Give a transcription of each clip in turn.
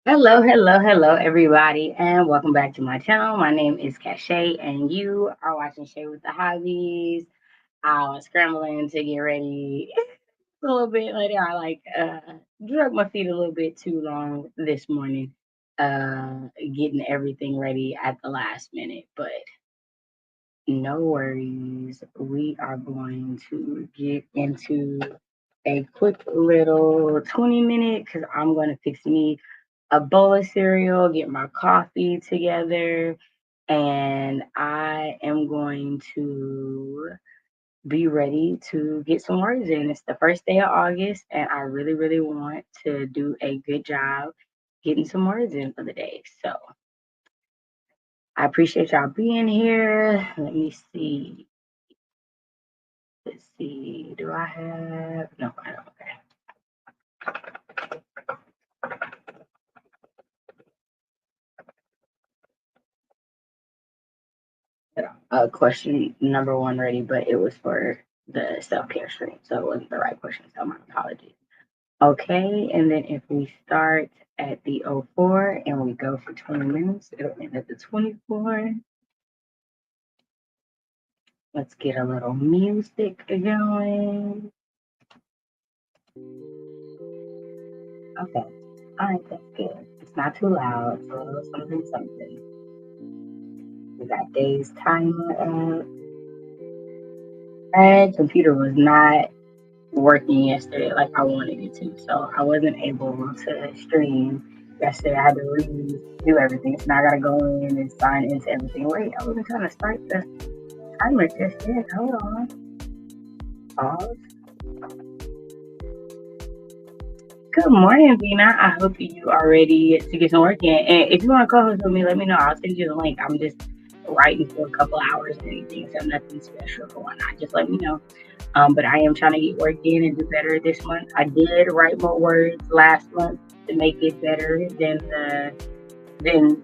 Hello, everybody, and welcome back to my channel. My name is Cache, and you are watching Shay with the Hobbies. I was scrambling to get ready a little bit later. Drug my feet a little bit too long this morning, getting everything ready at the last minute. But no worries, we are going to get into a quick little 20-minute because I'm going to fix me a bowl of cereal, get my coffee together, and I am going to be ready to get some words in. It's the first day of August, and I really, really want to do a good job getting some words in for the day. So I appreciate y'all being here. Let me see. Let's see. Do I have? No, I don't. Okay. Question number one ready, but it was for the self-care stream, so it wasn't the right question, so my apologies. Okay, and then if we start at the 04 and we go for 20 minutes, it'll end at the 24. Let's get a little music going. Okay, all right, that's good. It's not too loud, it's a little something. We got Dave's timer up. My computer was not working yesterday like I wanted it to, so I wasn't able to stream yesterday. I had to redo everything, so now I gotta go in and sign into everything. Wait, I wasn't trying to start the timer just yet. Hold on. Pause. Good morning, Vina. I hope you are ready to get some work in. And if you want to co-host with me, let me know. I'll send you the link. I'm just writing for a couple hours or anything, so nothing special going on. Just let me know. But I am trying to get work in and do better this month. I did write more words last month to make it better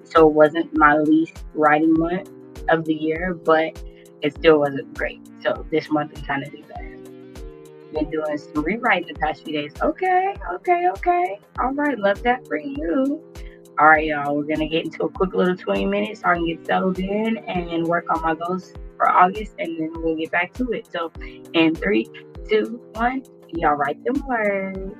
so it wasn't my least writing month of the year, but it still wasn't great. So this month I'm trying to do better. Been doing some rewriting the past few days. Okay. All right, love that for you. All right, y'all, we're gonna get into a quick little 20 minutes so I can get settled in and work on my goals for August, and then we'll get back to it. So in 3, 2, 1, y'all write them words.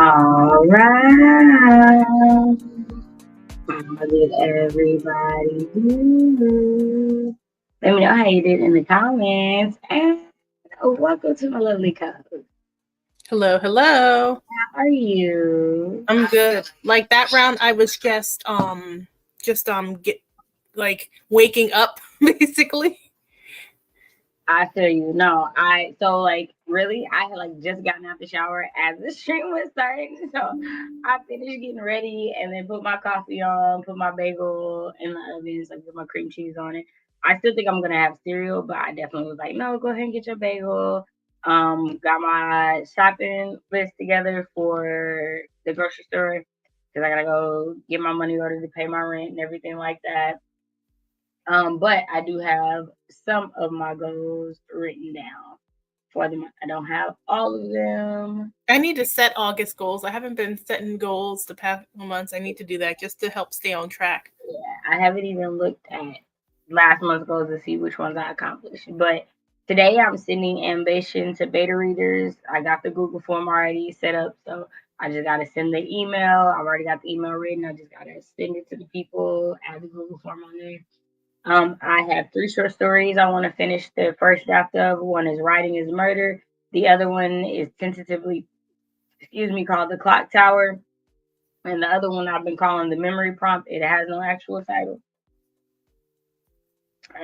All right. How did everybody do? Let me know how you did in the comments. And welcome to my lovely co-host. Hello, hello. How are you? I'm good. Like that round, I was just waking up basically. I feel you. No, really I had like just gotten out the shower as the stream was starting. So I finished getting ready and then put my coffee on, put my bagel in the oven, so put my cream cheese on it. I still think I'm gonna have cereal, but I definitely was like, no, go ahead and get your bagel. Got my shopping list together for the grocery store because I gotta go get my money order to pay my rent and everything like that. But I do have some of my goals written down for the month. I don't have all of them. I need to set August goals. I haven't been setting goals the past months. I need to do that just to help stay on track. Yeah, I haven't even looked at last month's goals to see which ones I accomplished. But today I'm sending ambition to beta readers. I got the Google form already set up, so I just gotta send the email. I've already got the email written. I just gotta send it to the people, add the Google form on there. I have 3 short stories I want to finish the first draft of. One is Writing is Murder. The other one is tentatively, called The Clock Tower. And the other one I've been calling The Memory Prompt. It has no actual title.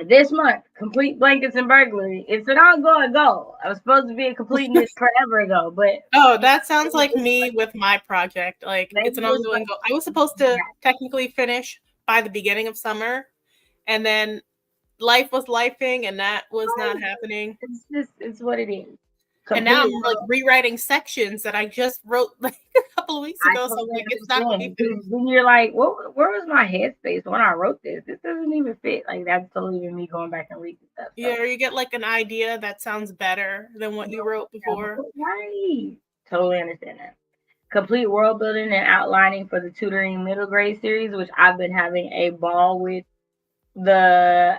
This month, Complete Blankets and Burglary. It's an ongoing goal. I was supposed to be completing this forever ago, but oh, that sounds like me with my project. Like it's an ongoing goal. I was supposed to technically finish by the beginning of summer, and then life was lifing, and that was not happening. It's what it is. And now I'm like rewriting sections that I just wrote like a couple of weeks ago. So like it's not going to be finished. Then you're like, well, where was my headspace when I wrote this? This doesn't even fit. Like that's totally even me going back and reading stuff. Yeah, or you get like an idea that sounds better than what you wrote before. Right. Totally understand that. Complete world building and outlining for the tutoring middle grade series, which I've been having a ball with. The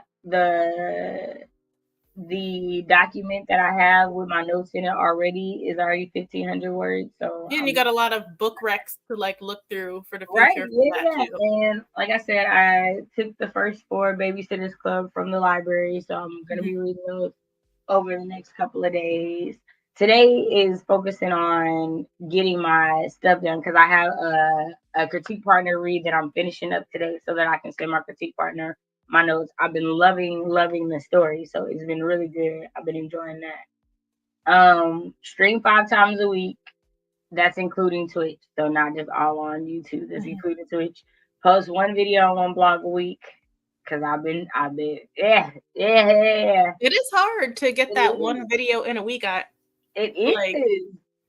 document that I have with my notes in it already is already 1,500 words. So yeah, and you got a lot of book recs to like look through for the Right, future. yeah. And like I said, I took the first 4 Babysitters Club from the library, so I'm gonna be reading those over the next couple of days. Today is focusing on getting my stuff done because I have a critique partner read that I'm finishing up today so that I can send my critique partner my notes. I've been loving the story, so it's been really good. I've been enjoying that. Stream 5 times a week. That's including Twitch, so not just all on YouTube. That's including Twitch. Post 1 video on 1 blog a week because I've been yeah. It is hard to get that 1 video in a week. It is. Like,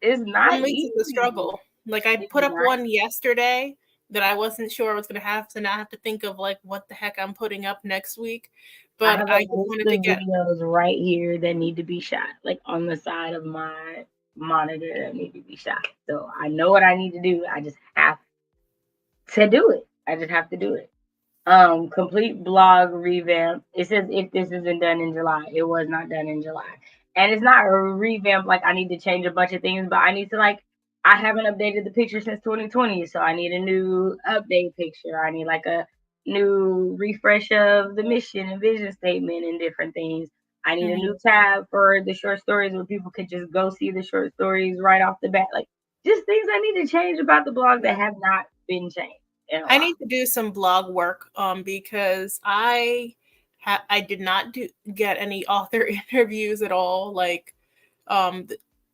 it's not some weeks it's a struggle. Like I put up one yesterday that I wasn't sure I was going to have to not have to think of like what the heck I'm putting up next week. But I just wanted to get videos right here that need to be shot, like on the side of my monitor that need to be shot. So I know what I need to do. I just have to do it. I just have to do it. Complete blog revamp. It says if this isn't done in July, it was not done in July. And it's not a revamp like I need to change a bunch of things, but I need to I haven't updated the picture since 2020, so I need a new update picture. I need like a new refresh of the mission and vision statement and different things. I need a new tab for the short stories where people could just go see the short stories right off the bat. Like just things I need to change about the blog that have not been changed. I need to do some blog work because I did not get any author interviews at all like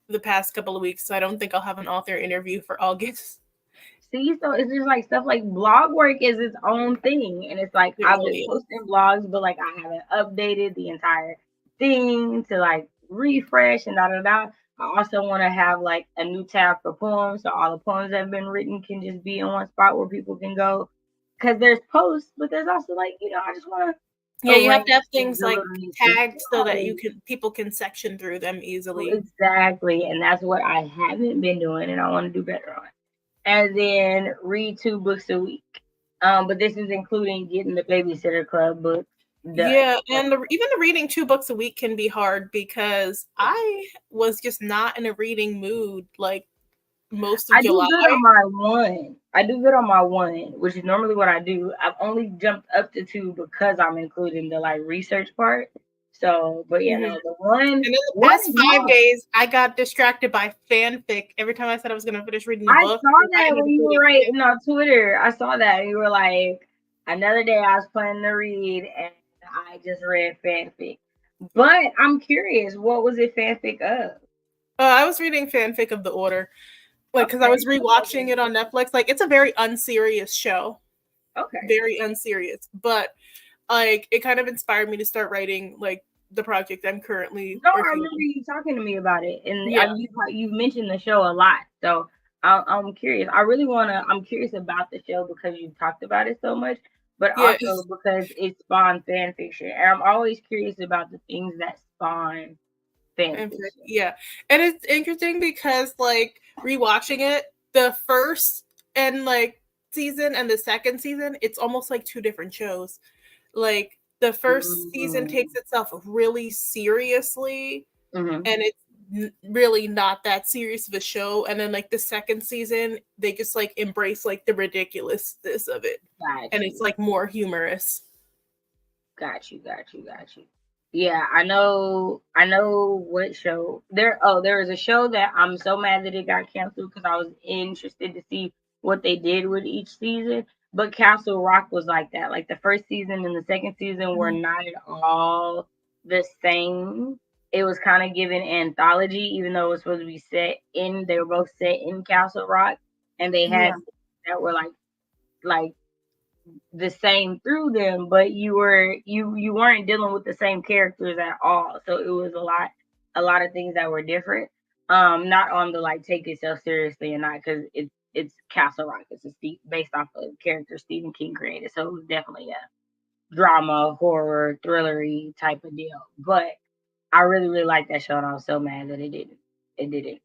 the past couple of weeks, so I don't think I'll have an author interview for August. See, so it's just like stuff like blog work is its own thing, and it's like I've been posting blogs, but like I haven't updated the entire thing to like refresh and da. I also want to have like a new tab for poems, so all the poems that have been written can just be in one spot where people can go. Because there's posts, but there's also like I just want to. Yeah, you have to have things like tagged so that people can section through them easily. Exactly, and that's what I haven't been doing, and I want to do better on. And then read 2 books a week. But this is including getting the Babysitter Club book done. Yeah, and even the reading 2 books a week can be hard because I was just not in a reading mood like most of I do July. good on my one. I do good on my one, which is normally what I do. I've only jumped up to 2 because I'm including the like research part. So, but yeah, Mhm. no, the one And in the one past is 5 hard. days, I got distracted by fanfic. Every time I said I was going to finish reading the I book, saw I that ended when up you were reading writing on Twitter. I saw that. You were like, another day I was planning to read and I just read fanfic. But I'm curious, what was it fanfic of? I was reading fanfic of The Order, like because I Okay. was rewatching it on Netflix. Like it's a very unserious show, Okay. very unserious, but like it kind of inspired me to start writing like the project I'm currently No, I working remember on. you talking to me about it, and Yeah, you've mentioned the show a lot. So I'm curious. I'm curious about the show because you talked about it so much, but yeah, also because it spawned fan fiction, and I'm always curious about the things that spawn fan fiction. yeah. And it's interesting because like rewatching it, the first and like season and the second season, it's almost like 2 different shows. Like the first season Mm-hmm. takes itself really seriously, Mm-hmm. and it's really not that serious of a show. And then like the second season, they just like embrace like the ridiculousness of it, Got and it's you. like more humorous. Got you. Got you. Got you. Yeah, I know. I know what show there. Oh, there was a show that I'm so mad that it got canceled because I was interested to see what they did with each season. But Castle Rock was like that. Like the first season and the second season were Mhm. not at all the same. It was kind of given anthology, even though it was supposed to be set in. They were both set in Castle Rock, and they Yeah, had that were like the same through them, but you weren't dealing with the same characters at all. So it was a lot of things that were different. Not on the like take itself seriously or not, because it's Castle Rock. It's based off of character Stephen King created. So it was definitely a drama, horror, thrillery type of deal. But I really, really liked that show and I was so mad that it didn't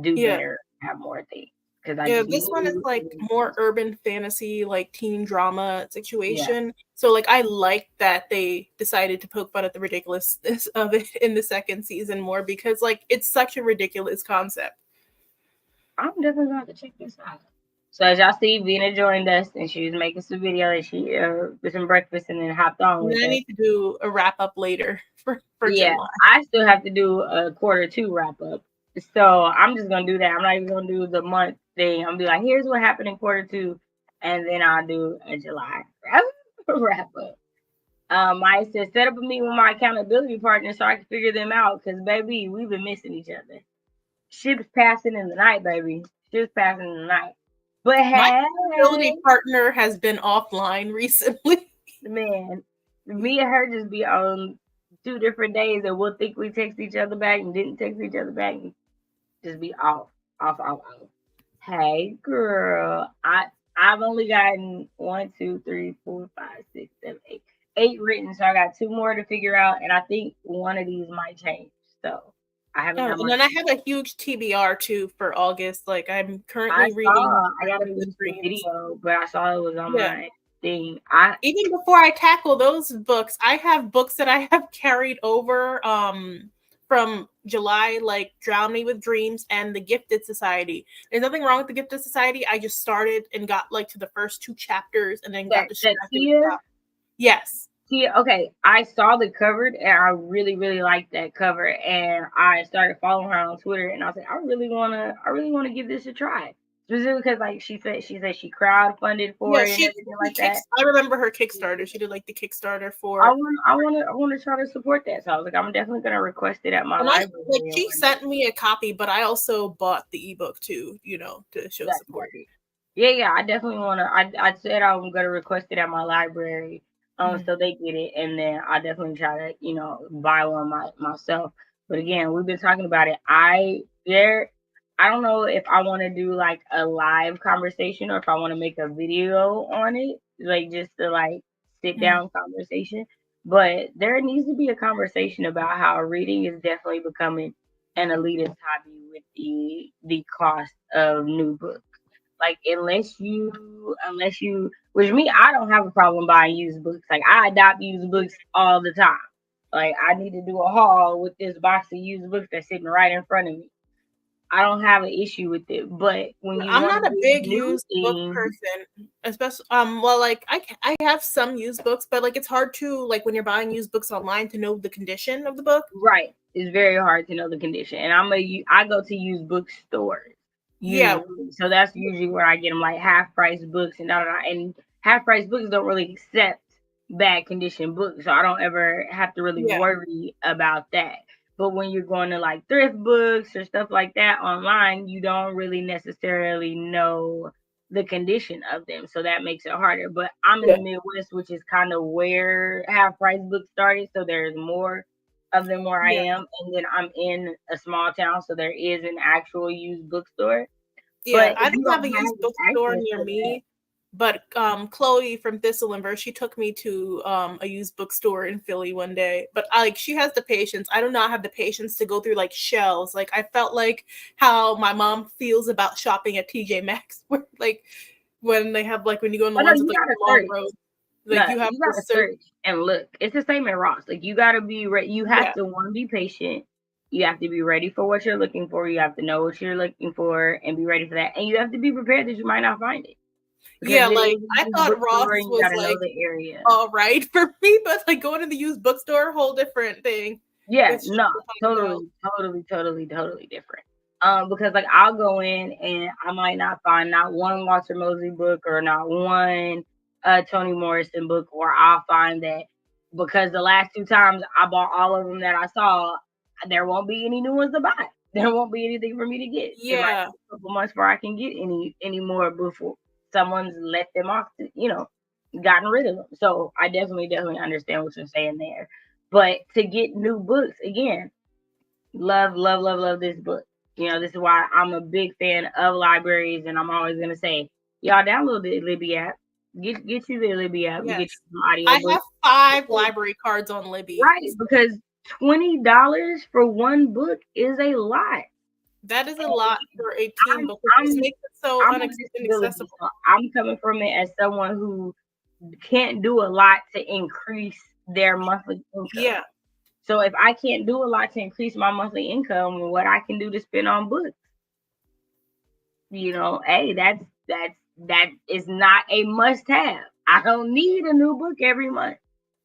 do yeah. better, have more things. Because I Yeah, just this one is knew it like more was, urban fantasy, like teen drama yeah. situation. So like I like that they decided to poke fun at the ridiculousness of it in the second season more because like it's such a ridiculous concept. I'm definitely going to check this out. So as y'all see, Vina joined us and she was making some video and she with some breakfast and then hopped on And with I us. need to do a wrap up later for Yeah, July. I still have to do a quarter 2 wrap up. So I'm just gonna do that. I'm not even gonna do the month thing. I'm gonna be like, here's what happened in quarter 2, and then I'll do a July wrap up. I said set up a meeting with my accountability partner so I can figure them out because baby, we've been missing each other. Ships passing in the night, baby. Ships passing in the night. But My hey, accountability partner has been offline recently. man, me and her just be on 2 different days and we'll think we text each other back and didn't text each other back and just be off. Hey girl, I've only gotten 1, 2, 3, 4, 5, 6, 7, 8, 8 written, so I got 2 more to figure out, and I think one of these might change. So I haven't Oh, done and my. then I have a huge TBR too for August. Like I'm I currently reading saw. I gotta Working with finish the Dreams. video, but I saw it was on Yeah. my thing. I Even before I tackle those books, I have books that I have carried over from July, like Drown Me with Dreams and The Gifted Society. There's nothing wrong with The Gifted Society. I just started and got like to the first 2 chapters and then that got distracted. Tia. Yes. Tia, okay, I saw the cover and I really, really liked that cover, and I started following her on Twitter, and I was like, I really wanna give this a try. Specifically because like she said she crowdfunded for Yeah, it and everything like that. I remember her Kickstarter. She did like the Kickstarter I for want I want to try to support that. So I was like, I'm definitely gonna request it at my and I library like and she whatnot. sent me a copy, but I also bought the ebook too, you know, to show That's support. great. Yeah. I definitely wanna. I said I'm gonna request it at my library, so they get it, and then I definitely try to buy one myself. But again, we've been talking about it. I don't know if I want to do like a live conversation or if I want to make a video on it, like just to like sit Mm. down conversation. But there needs to be a conversation about how reading is definitely becoming an elitist hobby with the cost of new books. Like unless you, which me, I don't have a problem buying used books. Like I adopt used books all the time. Like I need to do a haul with this box of used books that's sitting right in front of me. I don't have an issue with it. But when you I'm want to not a get big new used book things, person, especially well, like I have some used books, but like it's hard to, like, when you're buying used books online, to know the condition of the book. right, it's very hard to know the condition. And I go to used bookstores Yeah, usually, so that's usually where I get them, like half price books and da da da. And half price books don't really accept bad condition books, so I don't ever have to really yeah, worry about that. But when you're going to like thrift books or stuff like that online, you don't really necessarily know the condition of them, so that makes it harder. But I'm in yeah, the Midwest, which is kind of where half price books started, so there's more of them where I yeah, am, and then I'm in a small town, so there is an actual used bookstore. yeah. But I if you didn't have don't a have used bookstore access near to that, me, but Chloe from Thistleverse, she took me to a used bookstore in Philly one day. But she has the patience. I do not have the patience to go through like shelves. Like, I felt like how my mom feels about shopping at TJ Maxx, where like when they have, like, when you go in the oh no, ones with you like gotta the long search. rows, No, like you have you to gotta search. search and look. It's the same at Ross. Like you gotta be ready. You have Yeah, to one be patient. You have to be ready for what you're looking for. You have to know what you're looking for and be ready for that. And you have to be prepared that you might not find it because yeah. it Like, is a I used thought bookstore Ross and you was gotta know like the area. all right for me, but like going to the used bookstore, whole different thing Yeah, with no, shelves on shelves. totally different. Because like I'll go in and I might not find not one Walter Mosley book or not one Toni Morrison book, or I'll find that because the last two times I bought all of them that I saw, there won't be any new ones to buy. There won't be anything for me to get. It might Yeah, be a couple months before I can get any more before someone's let them off, gotten rid of them. So I definitely understand what you're saying there. But to get new books, again, love this book. This is why I'm a big fan of libraries, and I'm always gonna say, y'all download the Libby app. Get you the Libby app. Get you yes. some I audiobooks. have 5 Because, library cards on Libby. right, because $20 for one book is a lot. That is a lot And for a teen I'm book. It just I'm makes it so I'm on disability, inaccessible. so I'm coming from it as someone who can't do a lot to increase their monthly income. Yeah. So if I can't do a lot to increase my monthly income, what I can do to spend on books, hey, that is not a must have. I don't need a new book every month.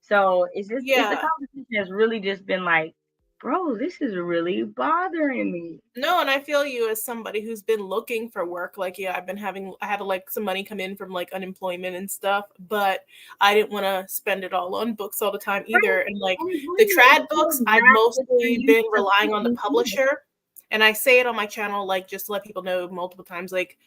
So it's a Yeah. conversation that's really just been like, bro, this is really bothering me. No, and I feel you as somebody who's been looking for work. Like, yeah, I had like some money come in from like unemployment and stuff, but I didn't want to spend it all on books all the time either. And like I the agree. It's trad still books, I've not what you're mostly used been to relying on the picking up. publisher. And I say it on my channel, like, just to let people know multiple times, like,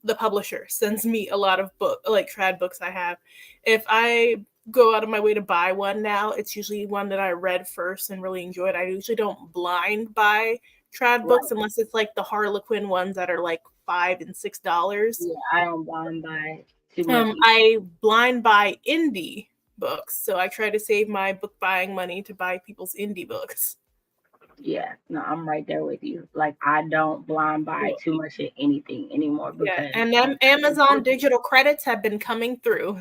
the publisher sends me a lot of like trad books I have. If I go out of my way to buy one now, it's usually one that I read first and really enjoyed. I usually don't blind buy trad books Right. unless it's like the Harlequin ones that are like $5 and $6. Yeah, I don't bond by too much. I blind buy indie books, so I try to save my book buying money to buy people's indie books. Yeah, no, I'm right there with you. Like I don't blind buy too much of anything anymore Yeah, because and then Amazon digital credits have been coming through.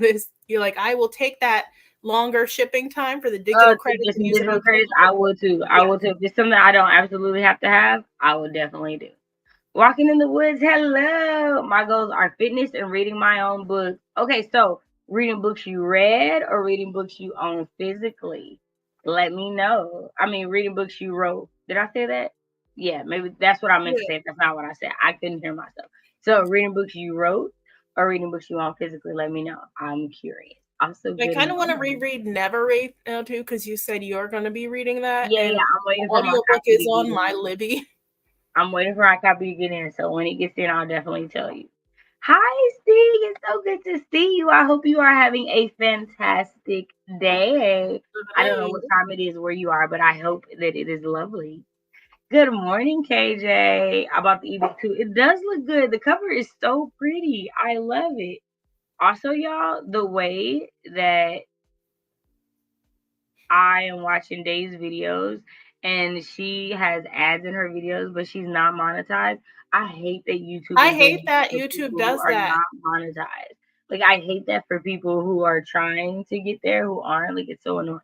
You're like, I will take that longer shipping time for the digital to credits get and some use it on digital credits, I Kindle. would too. I Yeah, would too. If it's something I don't absolutely have to have, I would definitely do. Walking in the woods, hello. My goals are fitness and reading my own books. Okay, so reading books you read or reading books you own physically? Let me know. I mean, reading books you wrote. Did I say that? Yeah, maybe that's what I meant to yeah. say. That's not what I said. I couldn't hear myself. So, reading books you wrote or reading books you own physically? Let me know. I'm curious. Also, I good kind of want to morning. reread Never Rape now too, because you said you're going to be reading that, Yeah, and I'm the waiting for my audiobook copy is to get on in. my Libby. I'm waiting for my copy to get in. So when it gets in, I'll definitely tell you. Hi, Steve. It's so good to see you. I hope you are having a fantastic day. I don't know Hey, what time it is where you are, but I hope that it is lovely. Good morning, KJ. I bought the ebook too. It does look good. The cover is so pretty. I love it. Also, y'all, the way that I am watching Day's videos and she has ads in her videos, but she's not monetized. I hate that YouTube I is doing hate that that for YouTube people who does are that. not monetized. Like I hate that for people who are trying to get there who aren't. Like it's so annoying.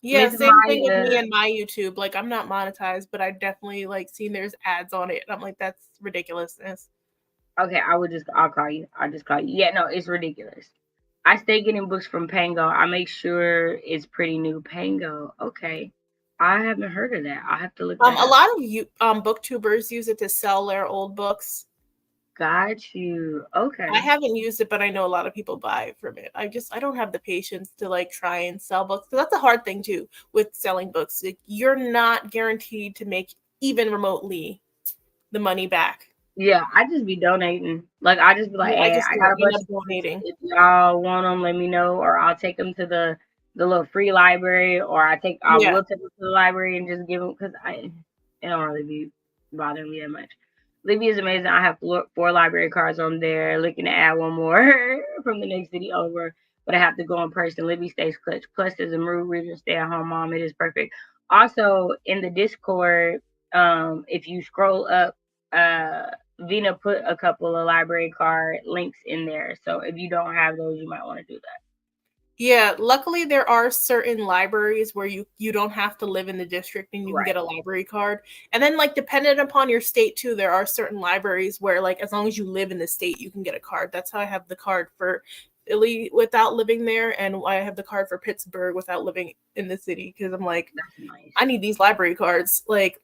Yeah, Miss same thing with me Maya. and my YouTube. Like, I'm not monetized, but I definitely like seen there's ads on it. I'm like, that's ridiculousness. Okay, I'll call you. I'll just call you. Yeah, no, it's ridiculous. I stay getting books from Pango. I make sure it's pretty new. Pango. Okay. I haven't heard of that. I'll have to look that A up. lot of you booktubers use it to sell their old books. Got you. I Okay. haven't used it, but I know a lot of people buy from it. I don't have the patience to like try and sell books. That's a hard thing too with selling books. Like, you're not guaranteed to make even remotely the money back. Yeah, I just be donating. Like I just be like, Yeah, I hey, just I do got a end bunch up of books. donating. If y'all want them, let me know, or I'll take them to the little free library, or I Yeah. will take them to the library and just give them because it don't really be bothering me that much. Libby is amazing. I have four library cards on there. Looking to add one more from the next city over, but I have to go in person. Libby stays clutch. Plus, there's a mood reader, stay at home mom. It is perfect. Also, in the Discord, if you scroll up, Vina put a couple of library card links in there. So if you don't have those, you might want to do that. Yeah, luckily there are certain libraries where you don't have to live in the district and you can Right. get a library card. And then like dependent upon your state too, there are certain libraries where like as long as you live in the state, you can get a card. That's how I have the card for Philly without living there, and I have the card for Pittsburgh without living in the city because I'm like, That's nice. I need these library cards. Like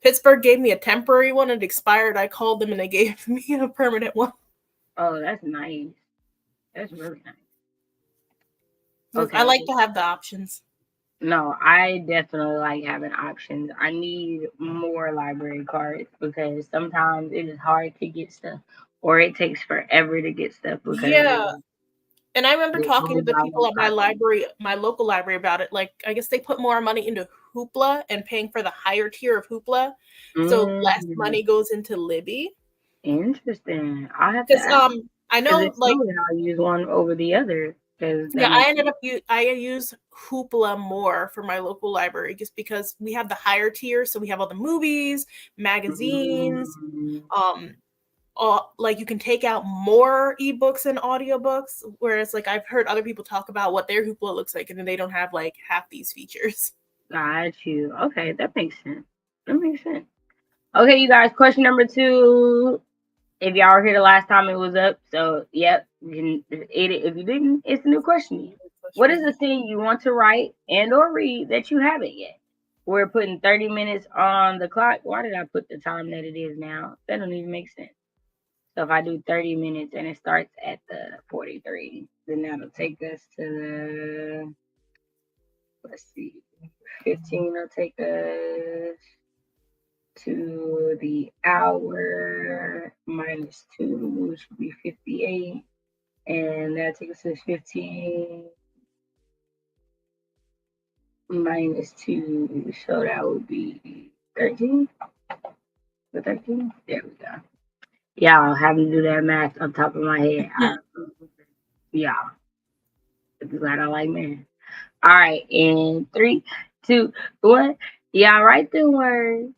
Pittsburgh gave me a temporary one, it expired. I called them and they gave me a permanent one. Oh, that's nice. That's really nice. I Okay. like to have the options. No, I definitely like having options. I need more library cards because sometimes it is hard to get stuff or it takes forever to get stuff because Yeah. And I remember they talking to only the got people one at my copy. library, my local library about it. Like, I guess they put more money into Hoopla and paying for the higher tier of Hoopla. So less Mm, money goes into Libby. interesting. I have to Because ask I because know it's like funny how I use one over the other because yeah, that makes sense. I use Hoopla more for my local library just because we have the higher tier, so we have all the movies, magazines, Mm, um like you can take out more ebooks and audiobooks, whereas like I've heard other people talk about what their Hoopla looks like and then they don't have like half these features. got you. Okay, that makes sense. That makes sense. Okay, you guys, question number 2. If y'all were here the last time it was up, so yep, you can edit it. If you didn't, it's a new question. What is the thing you want to write and or read that you haven't yet? We're putting 30 minutes on the clock. Why did I put the time that it is now? That don't even make sense. So if I do 30 minutes and it starts at the 43, then that'll take us to the, let's see, 15 will take us to the hour minus 2, which would be 58. And that takes us to 15 minus 2. So that would be 13. The 13? There we go. Yeah, I'll have to do that math on top of my head. Yeah, I'm glad I like math. All right, in 3, 2, 1. Yeah, write the words.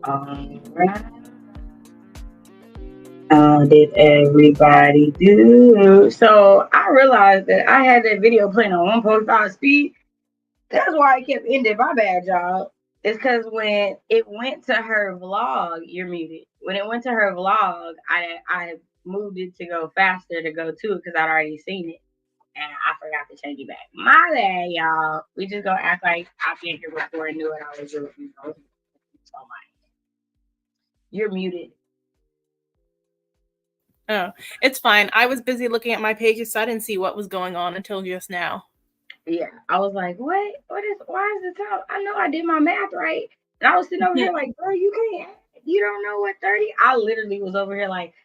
Alright. How did everybody do? So I realized that I had that video playing on 1.5 speed. That's why I kept ending. My bad, y'all. It's because when it went to her vlog, you're muted. When it went to her vlog, I moved it to go faster to go to it because I'd already seen it. And I forgot to change it back. My bad, y'all. We just gonna act like I've been here before and knew what I was doing. You're muted. Oh, it's fine. I was busy looking at my pages, so I didn't see what was going on until just now. Yeah, I was like, why is the time? I know I did my math right. And I was sitting over here like, girl, you don't know what 30? I literally was over here like,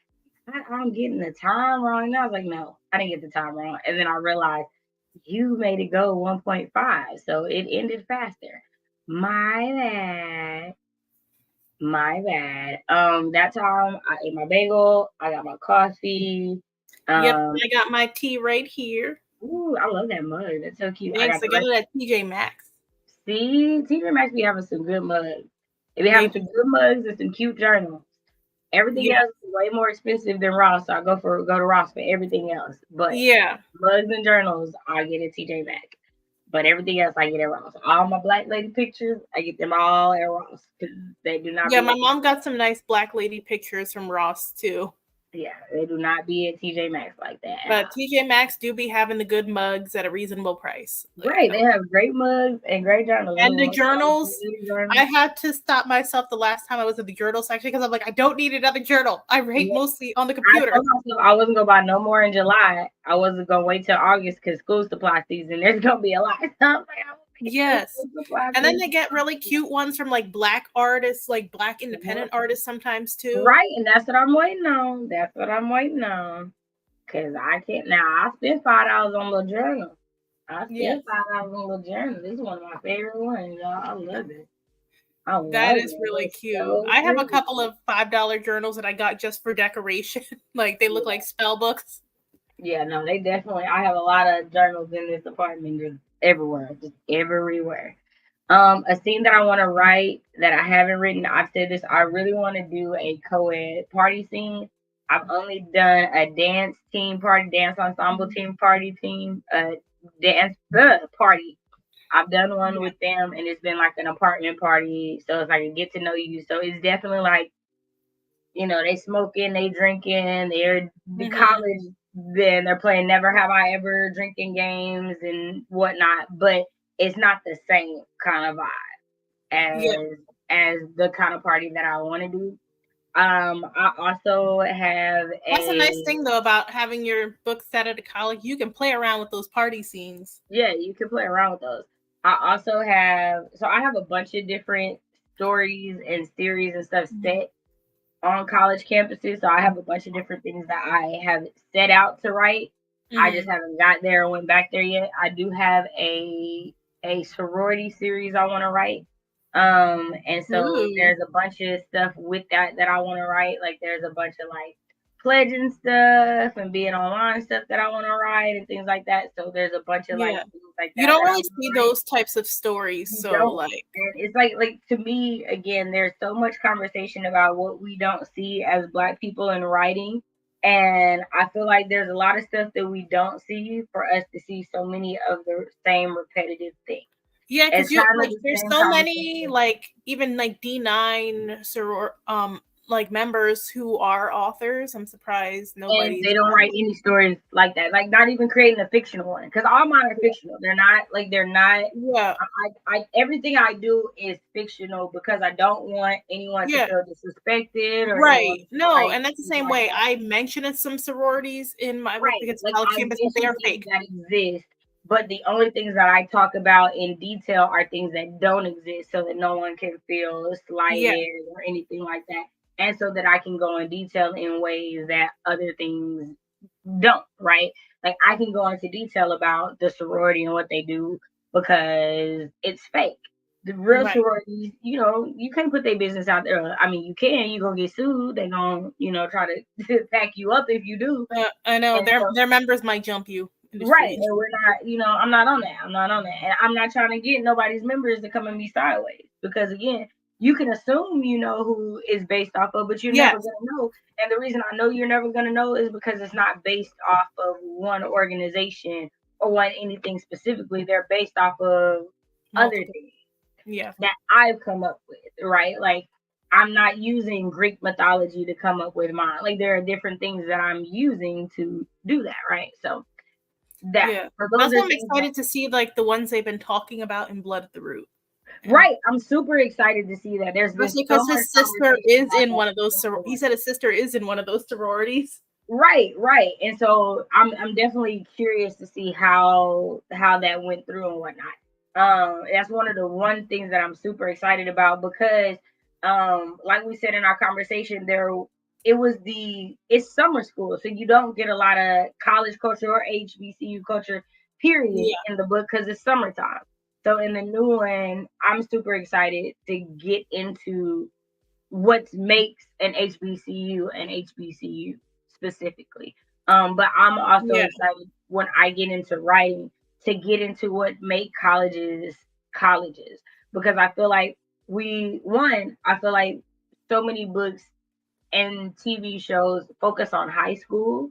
I'm getting the time wrong. And I was like, no, I didn't get the time wrong. And then I realized you made it go 1.5. So it ended faster. My bad. My bad. That time I ate my bagel, I got my coffee. Yep, I got my tea right here. Ooh, I love that mug. That's so cute. Thanks. I got it at TJ Maxx. See, TJ Maxx be having some good mugs. They be having some good mugs and some cute journals. Everything else is way more expensive than Ross, so I go to Ross for everything else. But mugs and journals, I get at TJ Maxx. But everything else I get at Ross. All my black lady pictures, I get them all at Ross because they do not. Yeah, my mom got some nice black lady pictures from Ross too. Yeah, they do not be at TJ Maxx like that. But TJ Maxx do be having the good mugs at a reasonable price. Right, they have great mugs and great journals. And the journals, I had to stop myself the last time I was in the journal section because I'm like, I don't need another journal. I write mostly on the computer. I wasn't gonna buy no more in July. I wasn't gonna wait till August because school supply season. There's gonna be a lot of stuff. Yes, and then they get really cute ones from like black artists, like black independent artists sometimes too. Right, and that's what I'm waiting on. Cause I can't now. I spent $5 on little journal. $5 on little journal. This is one of my favorite ones, y'all. I love it. That is really cute. So I have a couple of $5 journals that I got just for decoration. Like they look like spell books. Yeah, no, they definitely. I have a lot of journals in this apartment, just everywhere. A scene that I want to write that I haven't written. I've said this. I really want to do a co-ed party scene. I've only done a dance ensemble team party, dance party. I've done one with them, and it's been like an apartment party. So it's like a get to know you. So it's definitely like, they smoking, they drinking, they're the college. Then they're playing Never Have I Ever drinking games and whatnot, but it's not the same kind of vibe as the kind of party that I want to do. I also have That's a nice thing though about having your book set at a college. You can play around with those party scenes. Yeah, you can play around with those. I also have a bunch of different stories and series and stuff set on college campuses. So I have a bunch of different things that I have set out to write. I just haven't got there or went back there yet. I do have a sorority series I want to write. And so there's a bunch of stuff with that I want to write. Like there's a bunch of like pledging stuff and being online stuff that I want to write and things like that. So there's a bunch of like things like that. You don't really see those types of stories. So like it's like to me again, there's so much conversation about what we don't see as Black people in writing. And I feel like there's a lot of stuff that we don't see for us to see so many of the same repetitive things. Yeah, because there's so many like even like D9 like members who are authors. I'm surprised nobody. And they don't write any stories like that. Like not even creating a fictional one. Because all mine are fictional. They're not. Yeah. I everything I do is fictional because I don't want anyone to feel disrespected. Or no, and that's the same way. I mentioned some sororities in my book because college campus, they are fake. That exist. But the only things that I talk about in detail are things that don't exist, so that no one can feel slighted or anything like that. And so that I can go in detail in ways that other things don't, right? Like I can go into detail about the sorority and what they do because it's fake. The real sororities, you can't put their business out there. I mean, you can, you're going to get sued. They're going to, try to pack you up if you do. I know, their members might jump you. Right. And we're not, I'm not on that. And I'm not trying to get nobody's members to come at me sideways because again, you can assume you know who is based off of, but you're never Yes. gonna know. And the reason I know you're never gonna know is because it's not based off of one organization or one anything specifically. They're based off of other Multiple. things Yeah. that I've come up with, right? Like I'm not using Greek mythology to come up with mine. Like there are different things that I'm using to do that, right? So that Yeah. so those That's are why I'm things that excited to see like the ones they've been talking about in Blood at the Root. And right. I'm super excited to see that. There's been especially so because much his sister conversation is about in that. one of those. He said his sister is in one of those sororities. Right, right. And so I'm definitely curious to see how that went through and whatnot. That's one of the one things that I'm super excited about because like we said in our conversation, it's summer school, so you don't get a lot of college culture or HBCU culture period Yeah. in the book because it's summertime. So in the new one, I'm super excited to get into what makes an HBCU specifically. But I'm also Yeah. excited when I get into writing to get into what make colleges because I feel like I feel like so many books and TV shows focus on high school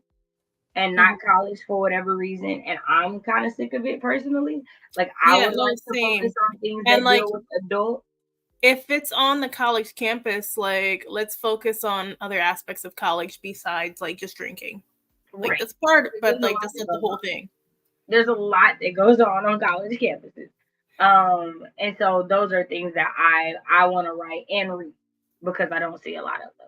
and not Mhm. college for whatever reason, and I'm kind of sick of it personally. Like I Yeah. would No, like to focus same. on things And that like, deal with adult. if it's on the college campus, like, let's focus on other aspects of college besides like just drinking. Like Right. that's part, There's but a like lot that's that not the goes whole on. thing. There's a lot that goes on college campuses. And so those are things that I want to write and read because I don't see a lot of them.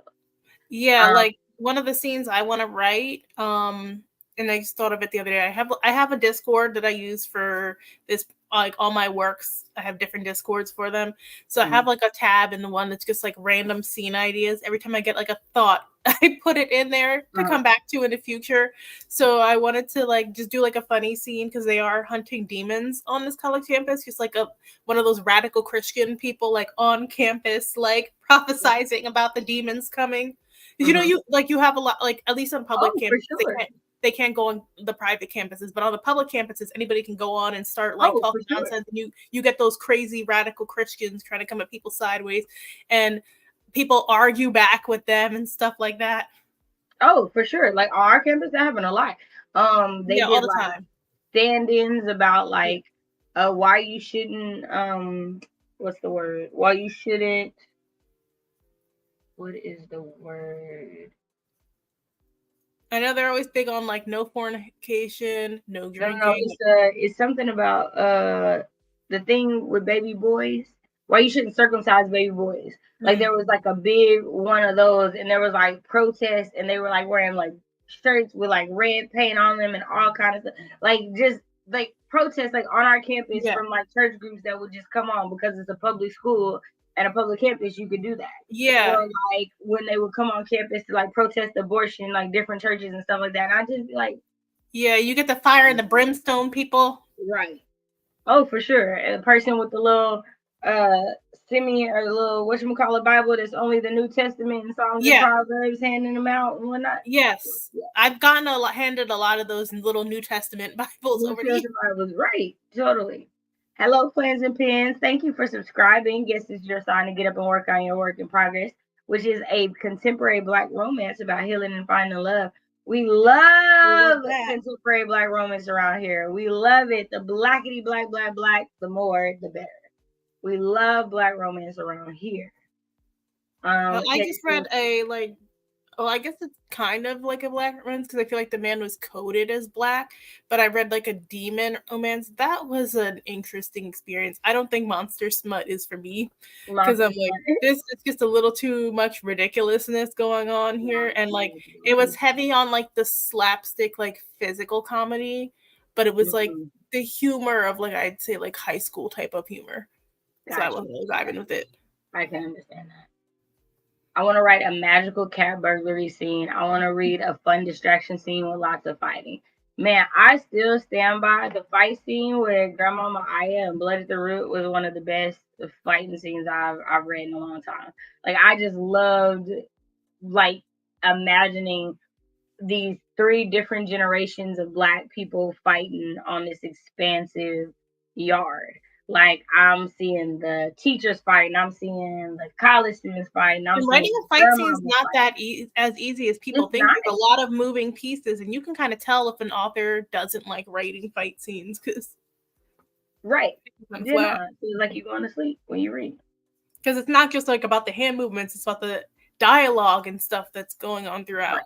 Yeah, Um, like one of the scenes I want to write, and I just thought of it the other day. I have a Discord that I use for this, like all my works. I have different Discords for them. So I have like a tab in the one that's just like random scene ideas. Every time I get like a thought, I put it in there to come back to in the future. So I wanted to like just do like a funny scene because they are hunting demons on this college campus, just like one of those radical Christian people like on campus, like prophesizing about the demons coming. Because you have a lot, like at least on public oh, for campuses, sure. they can't go on the private campuses, but on the public campuses, anybody can go on and start like Oh, for talking sure. nonsense. And you get those crazy radical Christians trying to come at people sideways, and people argue back with them and stuff like that. Oh, for sure. Like on our campus, they're having a lot. They Yeah, all did the like time. stand-ins about Yeah. like why you shouldn't what's the word? Why you shouldn't what is the word? I know they're always big on like no fornication, no No, drinking. it's something about the thing with baby boys. Why you shouldn't circumcise baby boys? Like Mm. there was like a big one of those, and there was like protests, and they were like wearing like shirts with like red paint on them and all kind of stuff. Like just like protests like on our campus Yeah. from like church groups that would just come on because it's a public school and a public campus. You could do that. Yeah. Or like when they would come on campus to like protest abortion, like different churches and stuff like that. And I just be like, Yeah, you get the fire and the brimstone people. right. Oh, for sure. And a person with the little uh Simeon or the little whatchamacallit Bible that's only the New Testament and Psalms and Yeah. Proverbs handing them out and whatnot. Yes. Yeah. I've gotten handed a lot of those little New Testament Bibles New over the years. Testament Bibles, right. Totally. Hello, plans and pens. Thank you for subscribing. Guess it's your sign to get up and work on your work in progress, which is a contemporary Black romance about healing and finding love. We love contemporary Black romance around here. We love it. The blackety black, black, black, the more, the better. We love Black romance around here. I just read I guess it's kind of like a Black romance because I feel like the man was coded as Black, but I read like a demon romance. That was an interesting experience. I don't think monster smut is for me because I'm like, it's just a little too much ridiculousness going on here. And like, it was heavy on like the slapstick, like physical comedy, but it was like the humor of like, I'd say like high school type of humor. So I wasn't really vibing with it. I can understand that. I want to write a magical cat burglary scene. I want to read a fun distraction scene with lots of fighting. Man, I still stand by the fight scene with Grandmama Aya and Blood at the Root was one of the best fighting scenes I've read in a long time. Like I just loved like imagining these three different generations of Black people fighting on this expansive yard. Like I'm seeing the teachers fighting, I'm seeing the college students fighting, I'm And seeing writing the a fight scene is grandmas not fighting. that as easy as people It's think. not There's a lot of moving pieces, and you can kind of tell if an author doesn't like writing fight scenes because right. it's You know, flat. it's like you're going to sleep when you read. Because it's not just like about the hand movements; it's about the dialogue and stuff that's going on throughout. Right.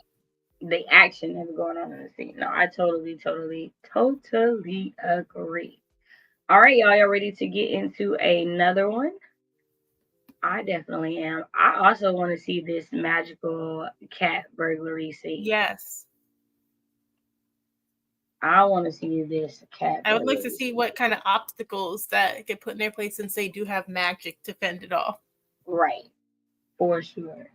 The action that's going on in the scene. No, I totally, totally, totally agree. All right, y'all ready to get into another one? I definitely am. I also want to see this magical cat burglary scene. Yes, I want to see this cat I would like to burglary see scene. what kind of obstacles that get put in their place since they do have magic to fend it off. Right, for sure.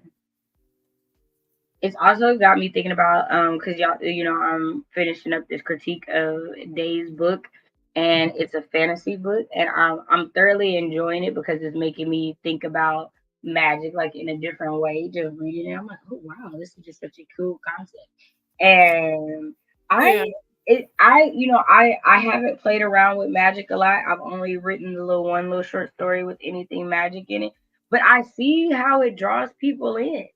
It's also got me thinking about because y'all, I'm finishing up this critique of Day's book, and it's a fantasy book, and I'm thoroughly enjoying it because it's making me think about magic like in a different way. Just reading it, I'm like, oh wow, this is just such a cool concept. And Yeah, I haven't played around with magic a lot. I've only written the one little short story with anything magic in it, but I see how it draws people in.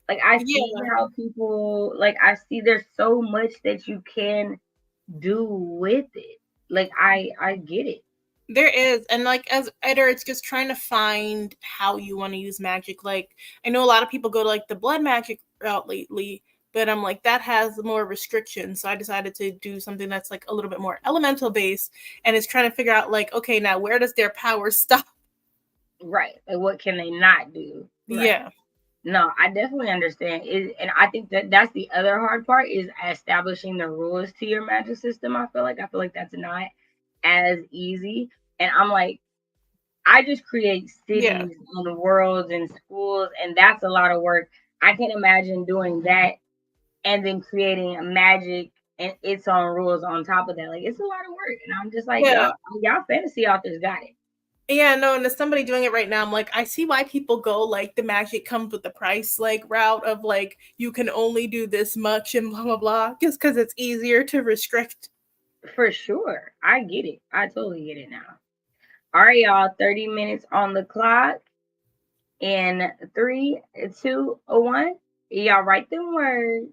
Like I see yeah. how people like I see there's so much that you can do with it. Like I get it. There is, and like as editor, it's just trying to find how you want to use magic. Like I know a lot of people go to like the blood magic route lately, but I'm like that has more restrictions. So I decided to do something that's like a little bit more elemental based, and it's trying to figure out like, okay, now where does their power stop? Right. Like what can they not do? Right. Yeah, No, I definitely understand. And I think that that's the other hard part is establishing the rules to your magic system. I feel like that's not as easy. And I'm like, I just create yeah. cities and worlds and schools, and that's a lot of work. I can't imagine doing that and then creating a magic and its own rules on top of that. Like it's a lot of work. And I'm just like, Yeah. y'all fantasy authors got it. Yeah, no, and as somebody doing it right now, I'm like, I see why people go like the magic comes with the price like route of like you can only do this much and blah blah blah, just because it's easier to restrict. For sure. I get it. I totally get it now. All right, y'all. 30 minutes on the clock. In 3, 2, 1. Y'all write them words.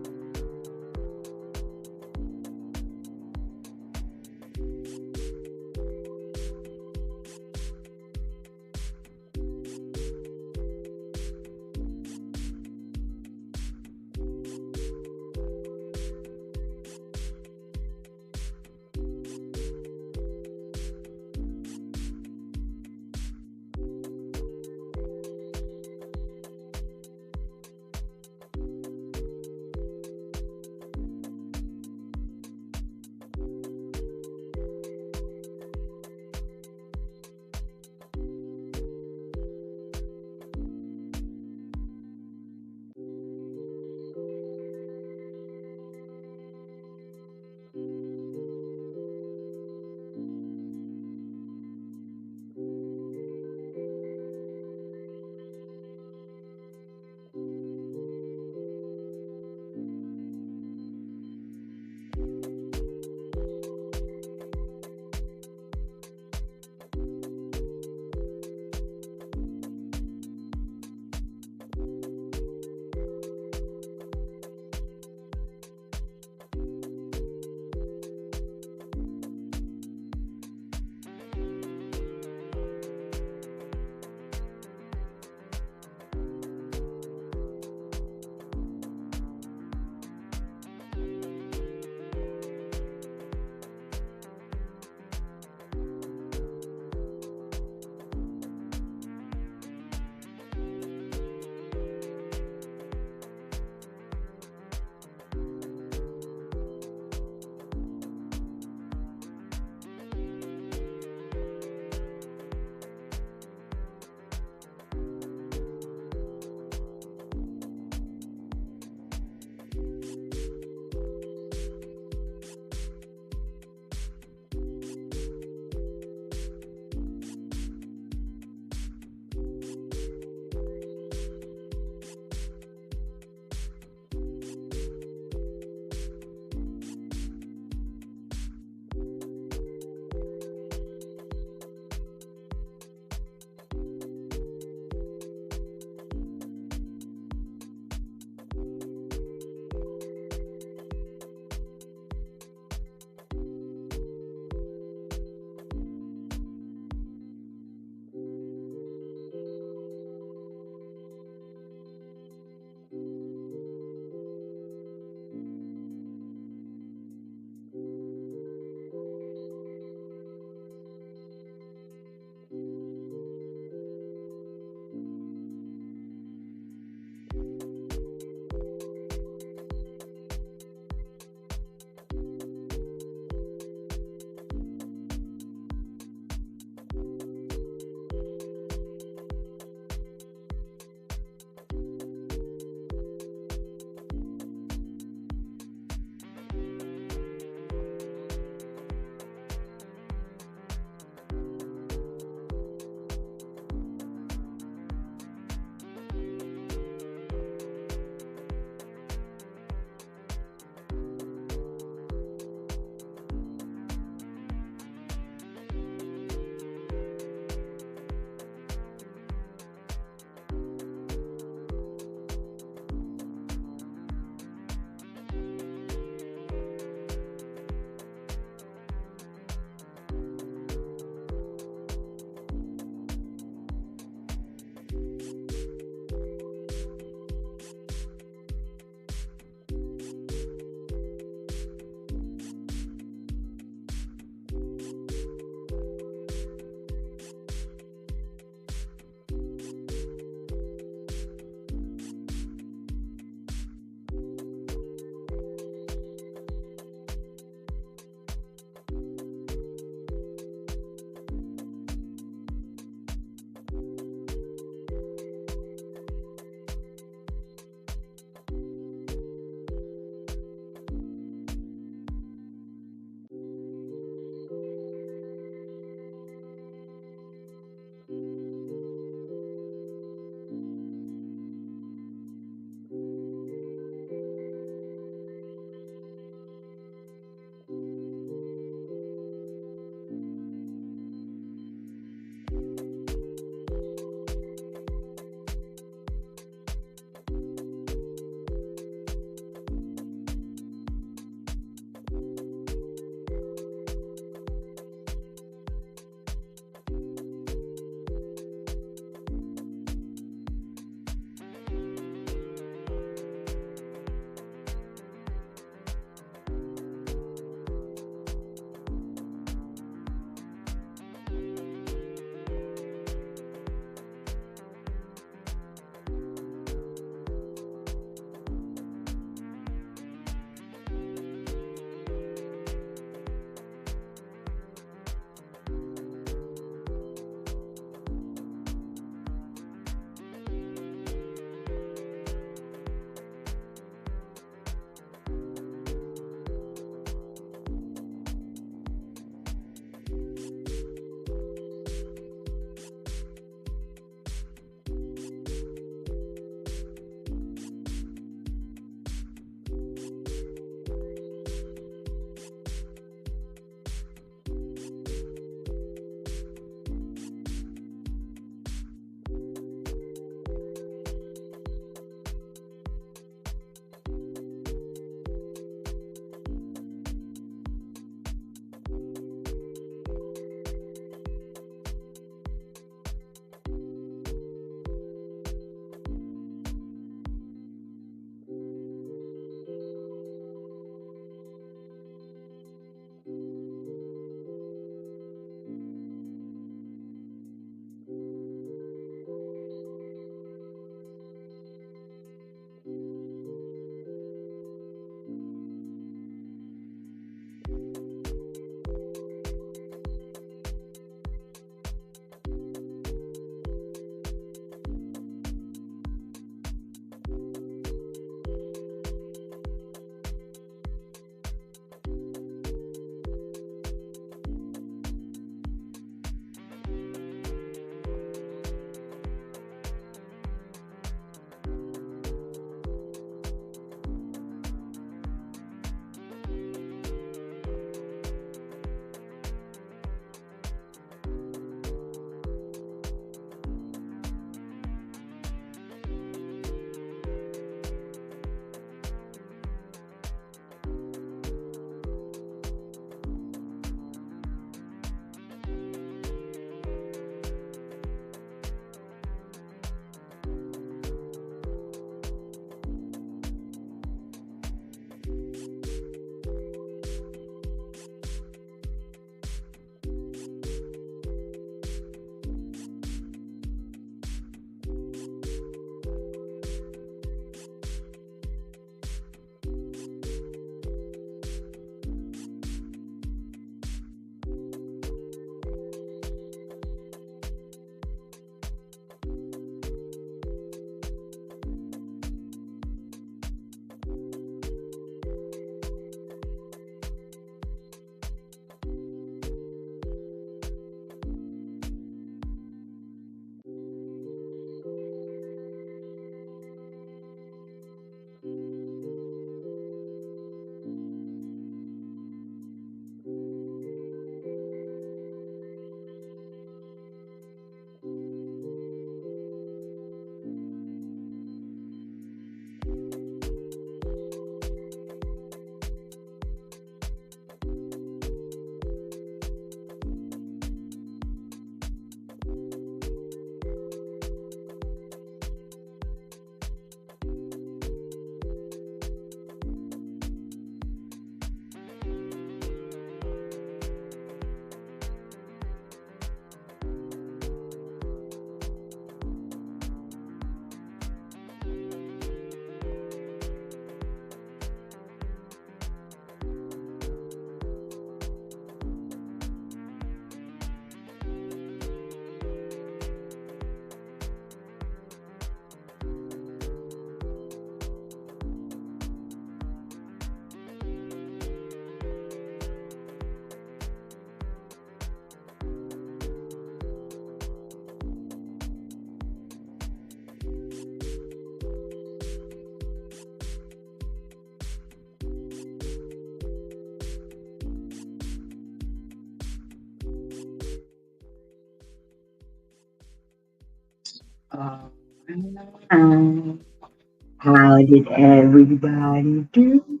How did everybody do?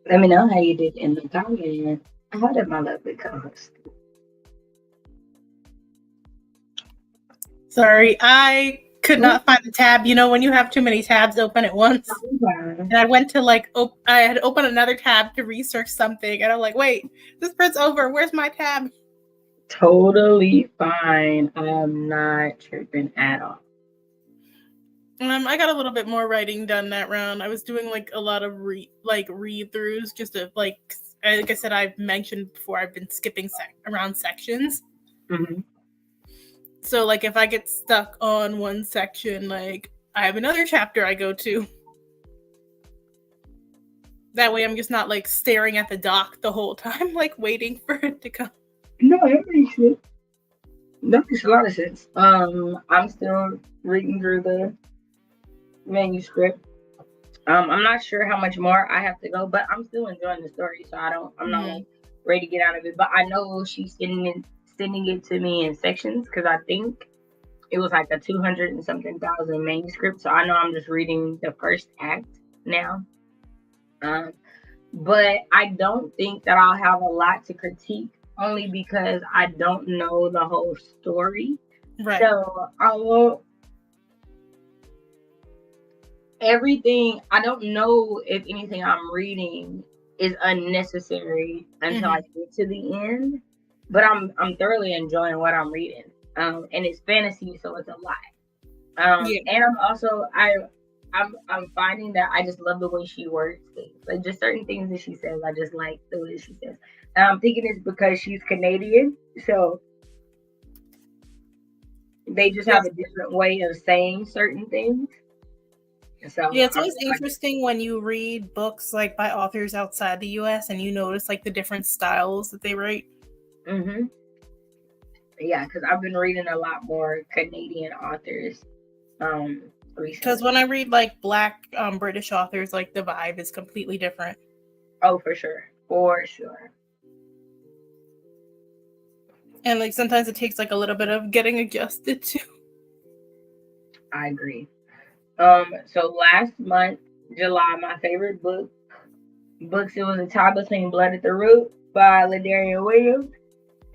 Let me know how you did in the comments. How did my lovely co-host? Sorry, I could not find the tab. You know, when you have too many tabs open at once. And I went to I had opened another tab to research something, and I'm like, wait, this print's over. Where's my tab? Totally fine. I'm not tripping at all. I got a little bit more writing done that round. I was doing like a lot of read-throughs, just to like I said, I've mentioned before, I've been skipping around sections. Mm-hmm. So like if I get stuck on one section, like I have another chapter I go to. That way I'm just not like staring at the dock the whole time, like waiting for it to come. No, that makes sense. That makes a lot of sense. I'm still reading through the manuscript. I'm not sure how much more I have to go, but I'm still enjoying the story, so I'm not like ready to get out of it. But I know she's sending it to me in sections because I think it was like a 200 and something thousand manuscript. So I know I'm just reading the first act now. But I don't think that I'll have a lot to critique, only because I don't know the whole story. Right. So I won't. Everything, I don't know if anything I'm reading is unnecessary until I get to the end. But I'm thoroughly enjoying what I'm reading. And it's fantasy, so it's a lot. And I'm also I'm finding that I just love the way she words things. Like just certain things that she says, I just like the way she says. And I'm thinking it's because she's Canadian, so they just have a different way of saying certain things. So yeah, it's always interesting when you read books like by authors outside the US and you notice like the different styles that they write. Mm-hmm. Yeah, because I've been reading a lot more Canadian authors recently. Because when I read like Black British authors, like the vibe is completely different. Oh, for sure. For sure. And like sometimes it takes like a little bit of getting adjusted to. I agree. So last month, July, my favorite books, it was a tie between Blood at the Root by Ladarian Williams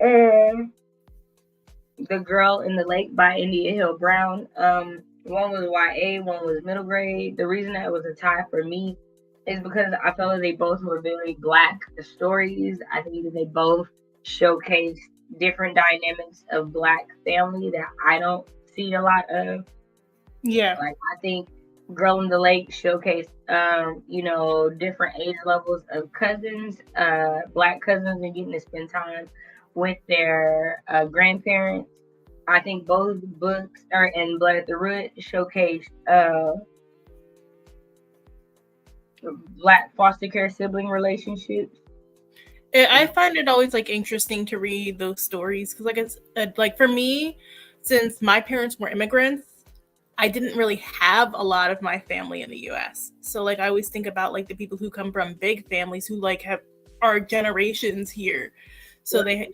and The Girl in the Lake by India Hill Brown. One was YA, one was middle grade. The reason that it was a tie for me is because I felt like they both were very Black stories. I think that they both showcase different dynamics of Black family that I don't see a lot of. Yeah. Like I think Girl in the Lake showcased different age levels of cousins, Black cousins, and getting to spend time with their grandparents. I think both books and Blood at the Root showcased Black foster care sibling relationships. I find it always like interesting to read those stories because like it's like for me, since my parents were immigrants, I didn't really have a lot of my family in the US. So like I always think about like the people who come from big families who like are generations here. So they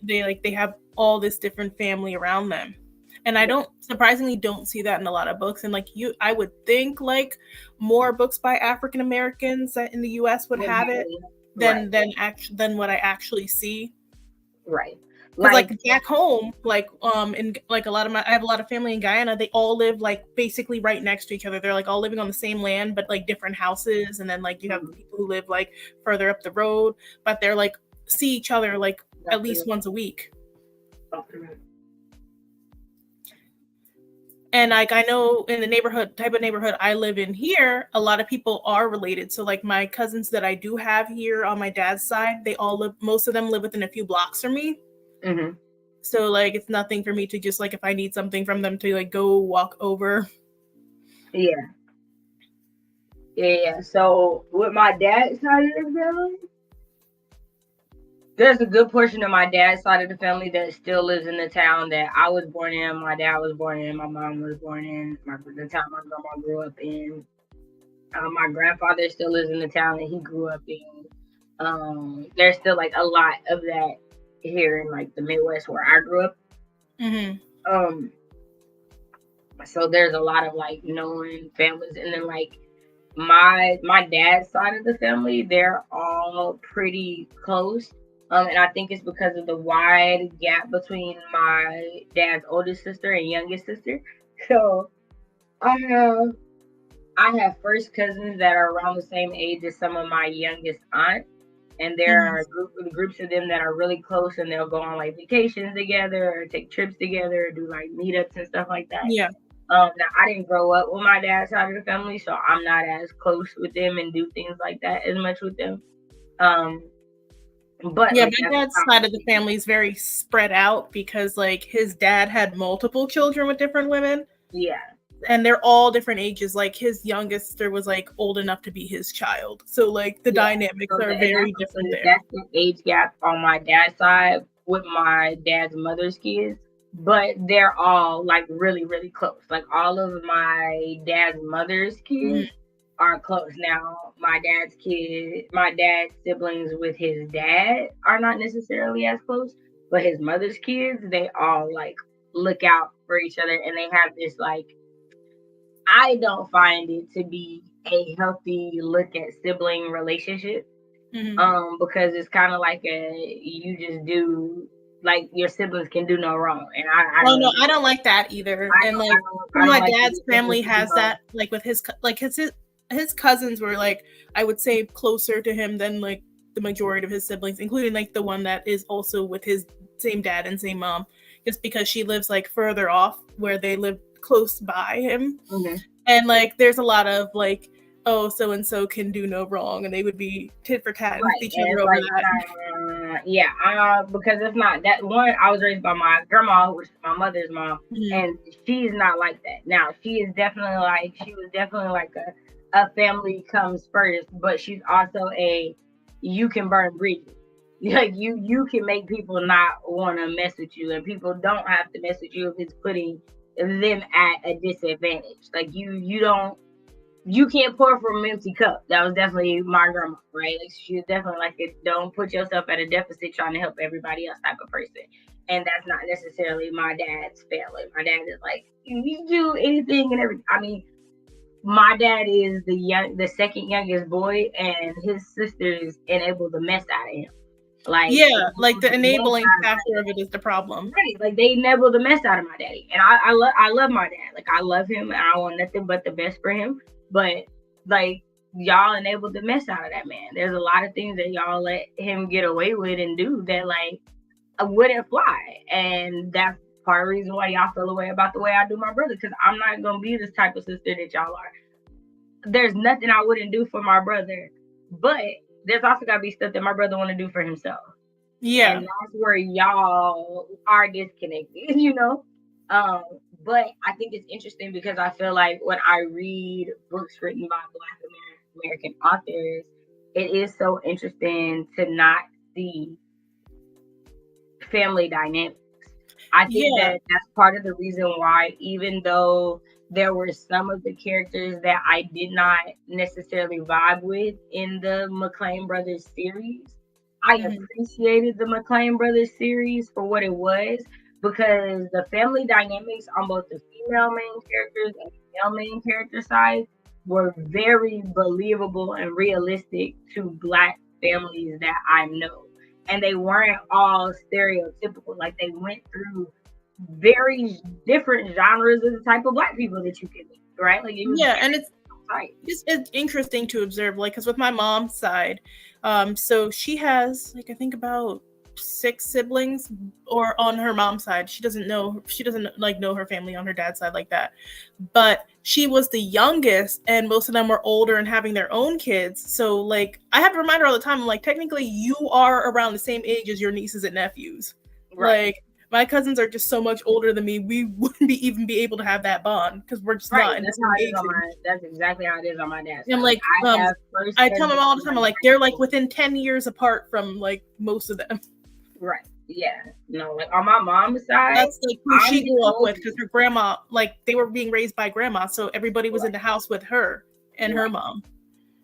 have all this different family around them. And I surprisingly don't see that in a lot of books. And like I would think like more books by African Americans in the US would have it than what I actually see. Right. Because like back home, like in like I have a lot of family in Guyana. They all live like basically right next to each other. They're like all living on the same land, but like different houses. And then like you have people who live like further up the road, but they're like see each other like at least once a week. And like I know in the type of neighborhood I live in here, a lot of people are related. So like my cousins that I do have here on my dad's side, most of them live within a few blocks from me. Mm-hmm. So like it's nothing for me to just like if I need something from them to like go walk over. Yeah. So with my dad's side of the family, there's a good portion of my dad's side of the family that still lives in the town that I was born in, my dad was born in, my mom was born in, the town my grandma grew up in. My grandfather still lives in the town that he grew up in. There's still like a lot of that here in like the Midwest where I grew up. Mm-hmm. So there's a lot of like known families, and then like my dad's side of the family, they're all pretty close. And I think it's because of the wide gap between my dad's oldest sister and youngest sister. So I have I have first cousins that are around the same age as some of my youngest aunts, and there Mhm. are groups of them that are really close, and they'll go on like vacations together or take trips together or do like meetups and stuff like that. Yeah. Now I didn't grow up with my dad's side of the family, so I'm not as close with them and do things like that as much with them. Um, but Yeah, like my that's dad's how side of the family is very spread out because like his dad had multiple children with different women, yeah. and they're all different ages. Like his youngest sister was like old enough to be his child. So like the Yeah. dynamics So are and very different there. that's the age gap on my dad's side with my dad's mother's kids, but they're all like really, really close. Like all of my dad's mother's Mhm. kids are close. Now, my dad's siblings with his dad are not necessarily as close, but his mother's kids, they all like look out for each other, and they have this like I don't find it to be a healthy look at sibling relationship. Mhm. Because it's kind of like you just do like your siblings can do no wrong, and Oh no, I don't like that either. And like I don't my like that dad's your siblings family can do has no wrong. that like with his cousins were like I would say closer to him than like the majority of his siblings, including like the one that is also with his same dad and same mom, just because she lives like further off where they live close by him. Mm-hmm. And like there's a lot of like, oh, so and so can do no wrong, and they would be tit for tat with Right, each and other it's over like, that. yeah, because it's not that one. I was raised by my grandma, which is my mother's mom, Mhm. and she's not like that. Now, she was definitely like a family comes first, but she's also you can burn bridges. Like you can make people not want to mess with you, and people don't have to mess with you if it's putting them at a disadvantage. Like you can't pour from an empty cup. That was definitely my grandma, right? Like she was definitely like don't put yourself at a deficit trying to help everybody else type of person. And that's not necessarily my dad's family. My dad is like, you do anything and everything. I mean, my dad is the second youngest boy, and his sisters enable the mess out of him. Like Yeah, like the the mess enabling out of factor of it is the problem. right. Like they enable the mess out of my daddy. And I love my dad. Like I love him, and I want nothing but the best for him. But like y'all enabled the mess out of that man. There's a lot of things that y'all let him get away with and do that like wouldn't fly. And that's part of the reason why y'all feel away about the way I do my brother. Because I'm not gonna be this type of sister that y'all are. There's nothing I wouldn't do for my brother, but there's also gotta be stuff that my brother wanna do for himself. Yeah. And that's where y'all are disconnected, you know. Um, but I think it's interesting because I feel like when I read books written by Black American authors, it is so interesting to not see family dynamics. I think Yeah. that that's part of the reason why, even though there were some of the characters that I did not necessarily vibe with in the McClane Brothers series, I Mhm. appreciated the McClane Brothers series for what it was, because the family dynamics on both the female main characters and the male main character side were very believable and realistic to Black families that I know. And they weren't all stereotypical. Like they went through very different genres of the type of Black people that you can meet, right? Like it was Yeah, and right. it's interesting to observe, like, because with my mom's side, so she has like I think about 6 siblings, or on her mom's side, she doesn't like know her family on her dad's side like that, but she was the youngest, and most of them were older and having their own kids. So like I have to remind her all the time, I'm like, technically you are around the same age as your nieces and nephews, Right. like. My cousins are just so much older than me. We wouldn't even be able to have that bond because we're just Right. not in the same age range. That's exactly how it is on my dad's And I'm side. like, I have first I tell them cousins all the on time, my I'm like, they're like within 10 years apart from like most of them. right. Yeah. No, like on my mom's side, That's like who I'm she the grew up with, oldest. because her grandma, like they were being raised by grandma, so everybody was in Right. the house with her and her Right. mom.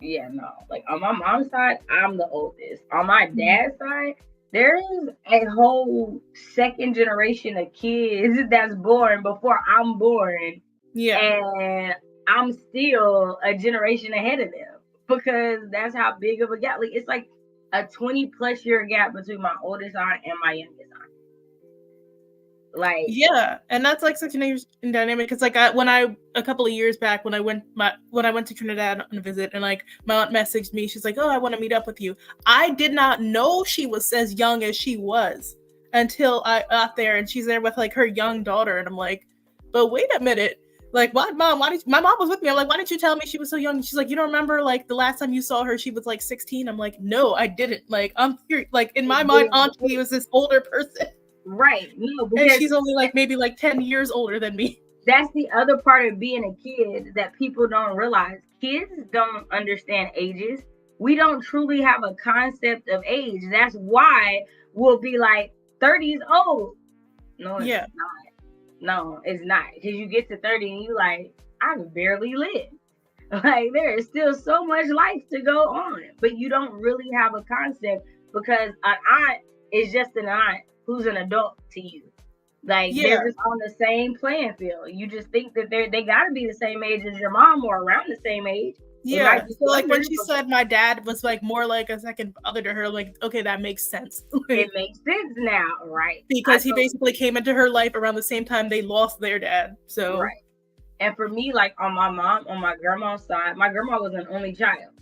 Yeah, no. Like on my mom's side, I'm the oldest. On my dad's side, there is a whole second generation of kids that's born before I'm born Yeah. And I'm still a generation ahead of them because that's how big of a gap. Like, it's like a 20+ year gap between my oldest aunt and my youngest aunt. Like, yeah, and that's like such an interesting dynamic because like a couple of years back when I went to Trinidad on a visit, and like my aunt messaged me, she's like, oh, I want to meet up with you. I did not know she was as young as she was until I got there, and she's there with like her young daughter, and I'm like, but wait a minute, like, what, mom? My mom was with me. I'm like, why didn't you tell me she was so young? And she's like, you don't remember like the last time you saw her, she was like 16. I'm like, no, I didn't. Like, I'm like, in my mind, auntie was this older person. right. No, And she's only like maybe like 10 years older than me. That's the other part of being a kid that people don't realize. Kids don't understand ages. We don't truly have a concept of age. That's why we'll be like, 30's old. No, it's not. No, it's not. Because you get to 30 and you like, I've barely lived. Like, there is still so much life to go on. But you don't really have a concept because an aunt is just an aunt who's an adult to you. Like, they're just on the same playing field. You just think that they got to be the same age as your mom or around the same age. Yeah. So like when she said my dad was like more like a second brother to her, like, okay, that makes sense. It makes sense now, right? Because he basically came into her life around the same time they lost their dad. So right. And for me, like on my grandma's side, my grandma was an only child.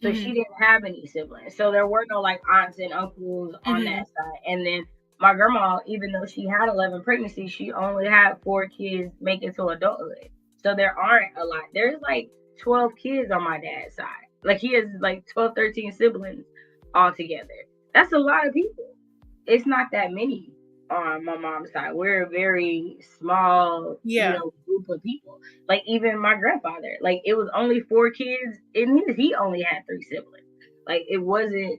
So she didn't have any siblings. So there were no like aunts and uncles on that side. And then my grandma, even though she had 11 pregnancies, she only had 4 kids make it to adulthood. So there aren't a lot. There's like 12 kids on my dad's side. Like, he has like 12, 13 siblings all together. That's a lot of people. It's not that many on my mom's side. We're a very small, group of people. Like, even my grandfather, like, it was only 4 kids in his. He only had 3 siblings. Like,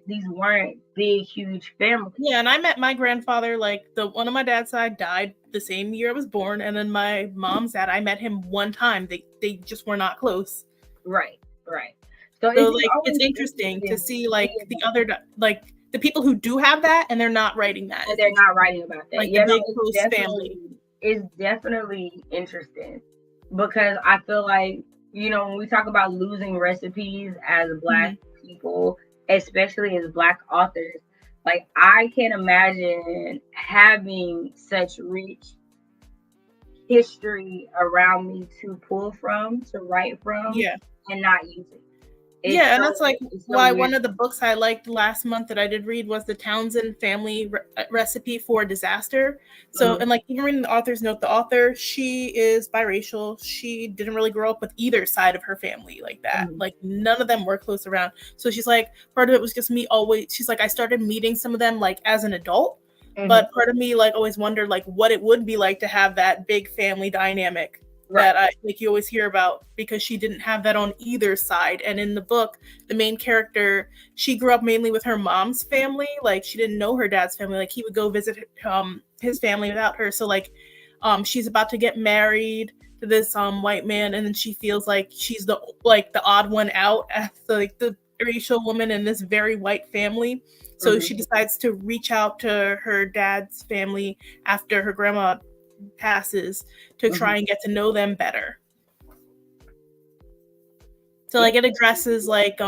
these weren't big, huge families. Yeah, and I met my grandfather, like, the one on my dad's side died the same year I was born, and then my mom's dad, I met him one time. They just were not close. Right. So like, it's interesting to see, like, the other, like, the people who do have that, and they're not writing that. And they're not writing about that. Like, the big close family. It's definitely interesting because I feel like, when we talk about losing recipes as Black people, especially as Black authors, like, I can't imagine having such rich history around me to pull from, to write from, and not use it. And that's like why one of the books I liked last month that I did read was the Townsend family recipe for disaster. So, and like, even reading the author's note, the author, she is biracial. She didn't really grow up with either side of her family like that. Like, none of them were close around. So she's like, part of it was just me always, she's like, I started meeting some of them like as an adult, but part of me like always wondered like what it would be like to have that big family dynamic. That I think you always hear about, because she didn't have that on either side. And in the book, the main character, she grew up mainly with her mom's family. Like, she didn't know her dad's family. Like, he would go visit his family without her. So like, she's about to get married to this white man, and then she feels like she's the odd one out as the racial woman in this very white family. So she decides to reach out to her dad's family after her grandma passes to try and get to know them better. So like, it addresses like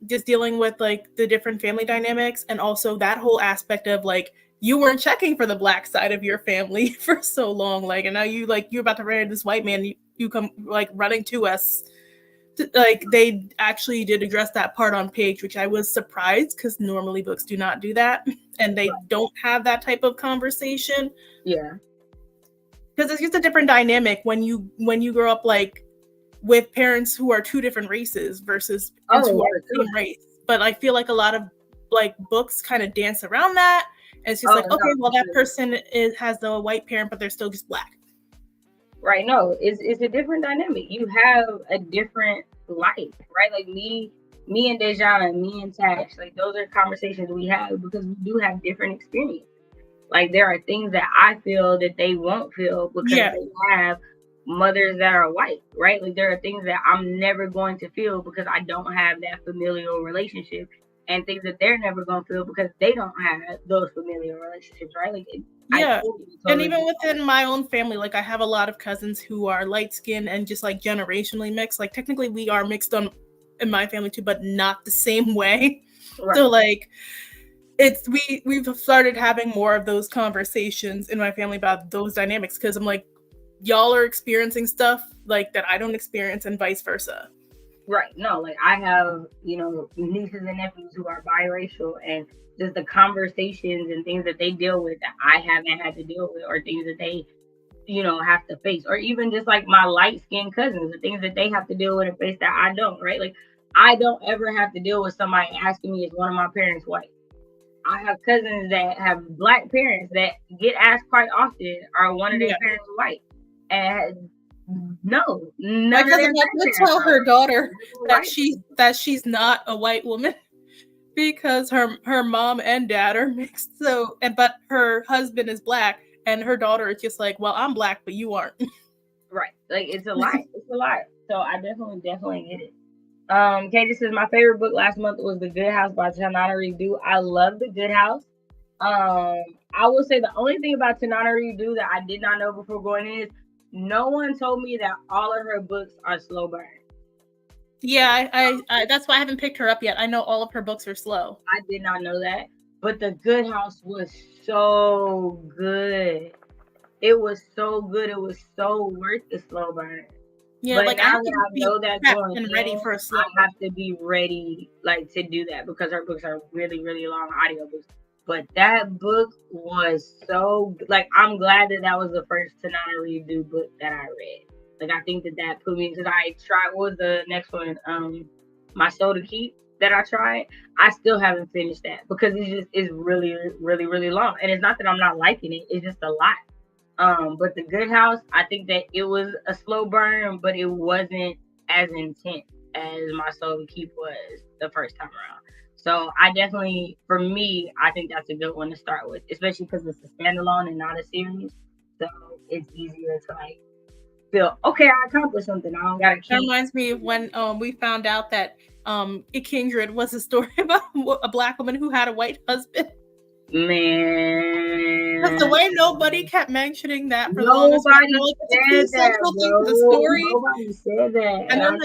just dealing with like the different family dynamics, and also that whole aspect of like, you weren't checking for the Black side of your family for so long, like, and now you're about to marry this white man, you come like running to us. Like, they actually did address that part on page, which I was surprised, because normally books do not do that, and they don't have that type of conversation. Because it's just a different dynamic when you grow up like with parents who are 2 different races versus parents who are the same race. But I feel like a lot of like books kind of dance around that, and it's just that person has the white parent, but they're still just Black. Right. No, it's a different dynamic. You have a different life, right? Like me and Dejana, me and Tash, like, those are conversations we have because we do have different experiences. Like, there are things that I feel that they won't feel because they have mothers that are white, right? Like, there are things that I'm never going to feel because I don't have that familial relationship, and things that they're never going to feel because they don't have those familial relationships, right? Like, Yeah. And even within my own family, like I have a lot of cousins who are light skinned and just like generationally mixed. Like technically we are mixed on in my family too, but not the same way. Right. So like we've started having more of those conversations in my family about those dynamics, because I'm like, y'all are experiencing stuff like that I don't experience and vice versa. Right. No, like I have, nieces and nephews who are biracial, and just the conversations and things that they deal with that I haven't had to deal with, or things that they, have to face, or even just like my light skinned cousins, the things that they have to deal with and face that I don't, right? Like I don't ever have to deal with somebody asking me, is one of my parents white? I have cousins that have black parents that get asked quite often, are one of their parents white? And no, none of them would tell her daughter that she's not a white woman because her mom and dad are mixed. So, but her husband is black, and her daughter is just like, well, I'm black, but you aren't. Right. Like it's a lot. It's a lot. So I definitely get it. Katie says my favorite book last month was The Good House by Tanana Redu. I love The Good House. I will say the only thing about Tanana Redu that I did not know before going in is no one told me that all of her books are slow burn. Yeah, I that's why I haven't picked her up yet. I know all of her books are slow. I did not know that, but The Good House was so good. It was so good. It was so worth the slow burn. Yeah, but like now that I know that going and ready for a slow I have to be ready, like, to do that, because her books are really, really long audiobooks. But that book was so, like, I'm glad that was the first Tanana Redu book that I read. Like, I think that put me, because I tried, what was the next one? My Soul to Keep that I tried. I still haven't finished that because it's really, really, really long. And it's not that I'm not liking it, it's just a lot. But The Good House, I think that it was a slow burn, but it wasn't as intense as My Soul to Keep was the first time around. So I definitely, for me, I think that's a good one to start with, especially because it's a standalone and not a series. So it's easier to like feel, okay, I accomplished something. I don't gotta keep. That reminds me of when we found out that Kindred was a story about a black woman who had a white husband. Man, because the way nobody kept mentioning that for nobody said that, bro. To the story. Nobody said that, and then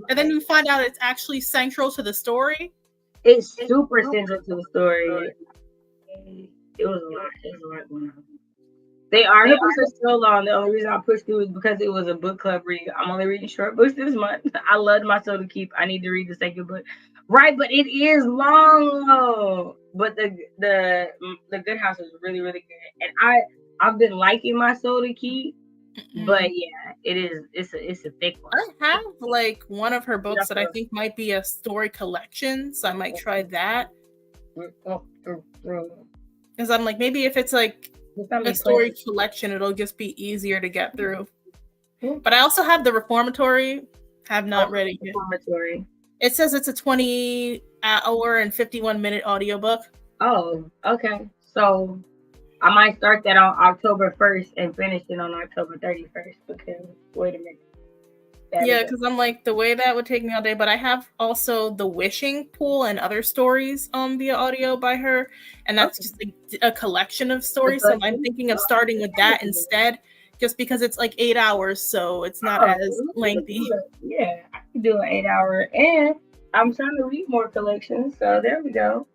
and then you find out it's actually central to the story. It's super central to the story. It was a lot. It was a lot going on. They are so long. The only reason I pushed through is because it was a book club read. I'm only reading short books this month. I loved My Soul to Keep. I need to read the second book. Right, but it is long though. But the Good House is really, really good. And I've been liking My Soul to Keep. But yeah, it is. It's a thick one. I have like one of her books that I think might be a story collection, so I might try that. Because I'm like, maybe if it's like a story collection, it'll just be easier to get through. But I also have The Reformatory. Have not read it yet. Reformatory. It says it's a 20-hour and 51-minute audiobook. Oh, okay. So I might start that on October 1st and finish it on October 31st because, wait a minute. Yeah, because I'm like, the way that would take me all day. But I have also The Wishing Pool and other stories via audio by her. And that's just a collection of stories. So I'm thinking of starting with that instead, just because it's like 8 hours. So it's not as lengthy. Yeah, I can do an 8-hour. And I'm trying to read more collections. So there we go.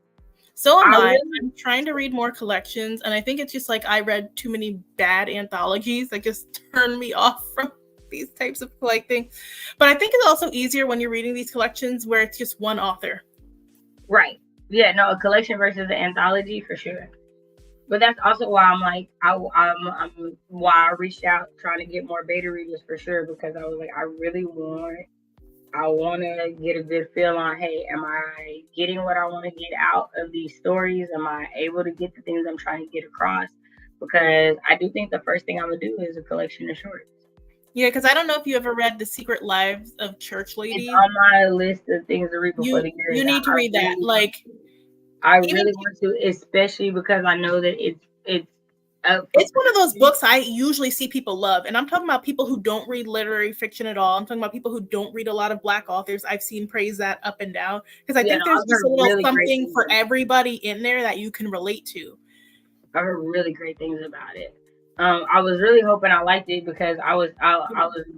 So am I. I'm trying to read more collections. And I think it's just like I read too many bad anthologies that just turned me off from these types of collecting. But I think it's also easier when you're reading these collections where it's just one author. Right. Yeah, no, a collection versus an anthology for sure. But that's also why I'm like, I'm why I reached out trying to get more beta readers for sure, because I was like, I want to get a good feel on, hey, am I getting what I want to get out of these stories? Am I able to get the things I'm trying to get across? Because I do think the first thing I'm going to do is a collection of shorts. Yeah, because I don't know if you ever read The Secret Lives of Church Ladies. It's on my list of things to read before the year. You need to read that. Like, I really want to, especially because I know that it's one of those books I usually see people love. And I'm talking about people who don't read literary fiction at all. I'm talking about people who don't read a lot of Black authors. I've seen praise that up and down. Because I think there's just a little something for everybody in there that you can relate to. I heard really great things about it. I was really hoping I liked it because I was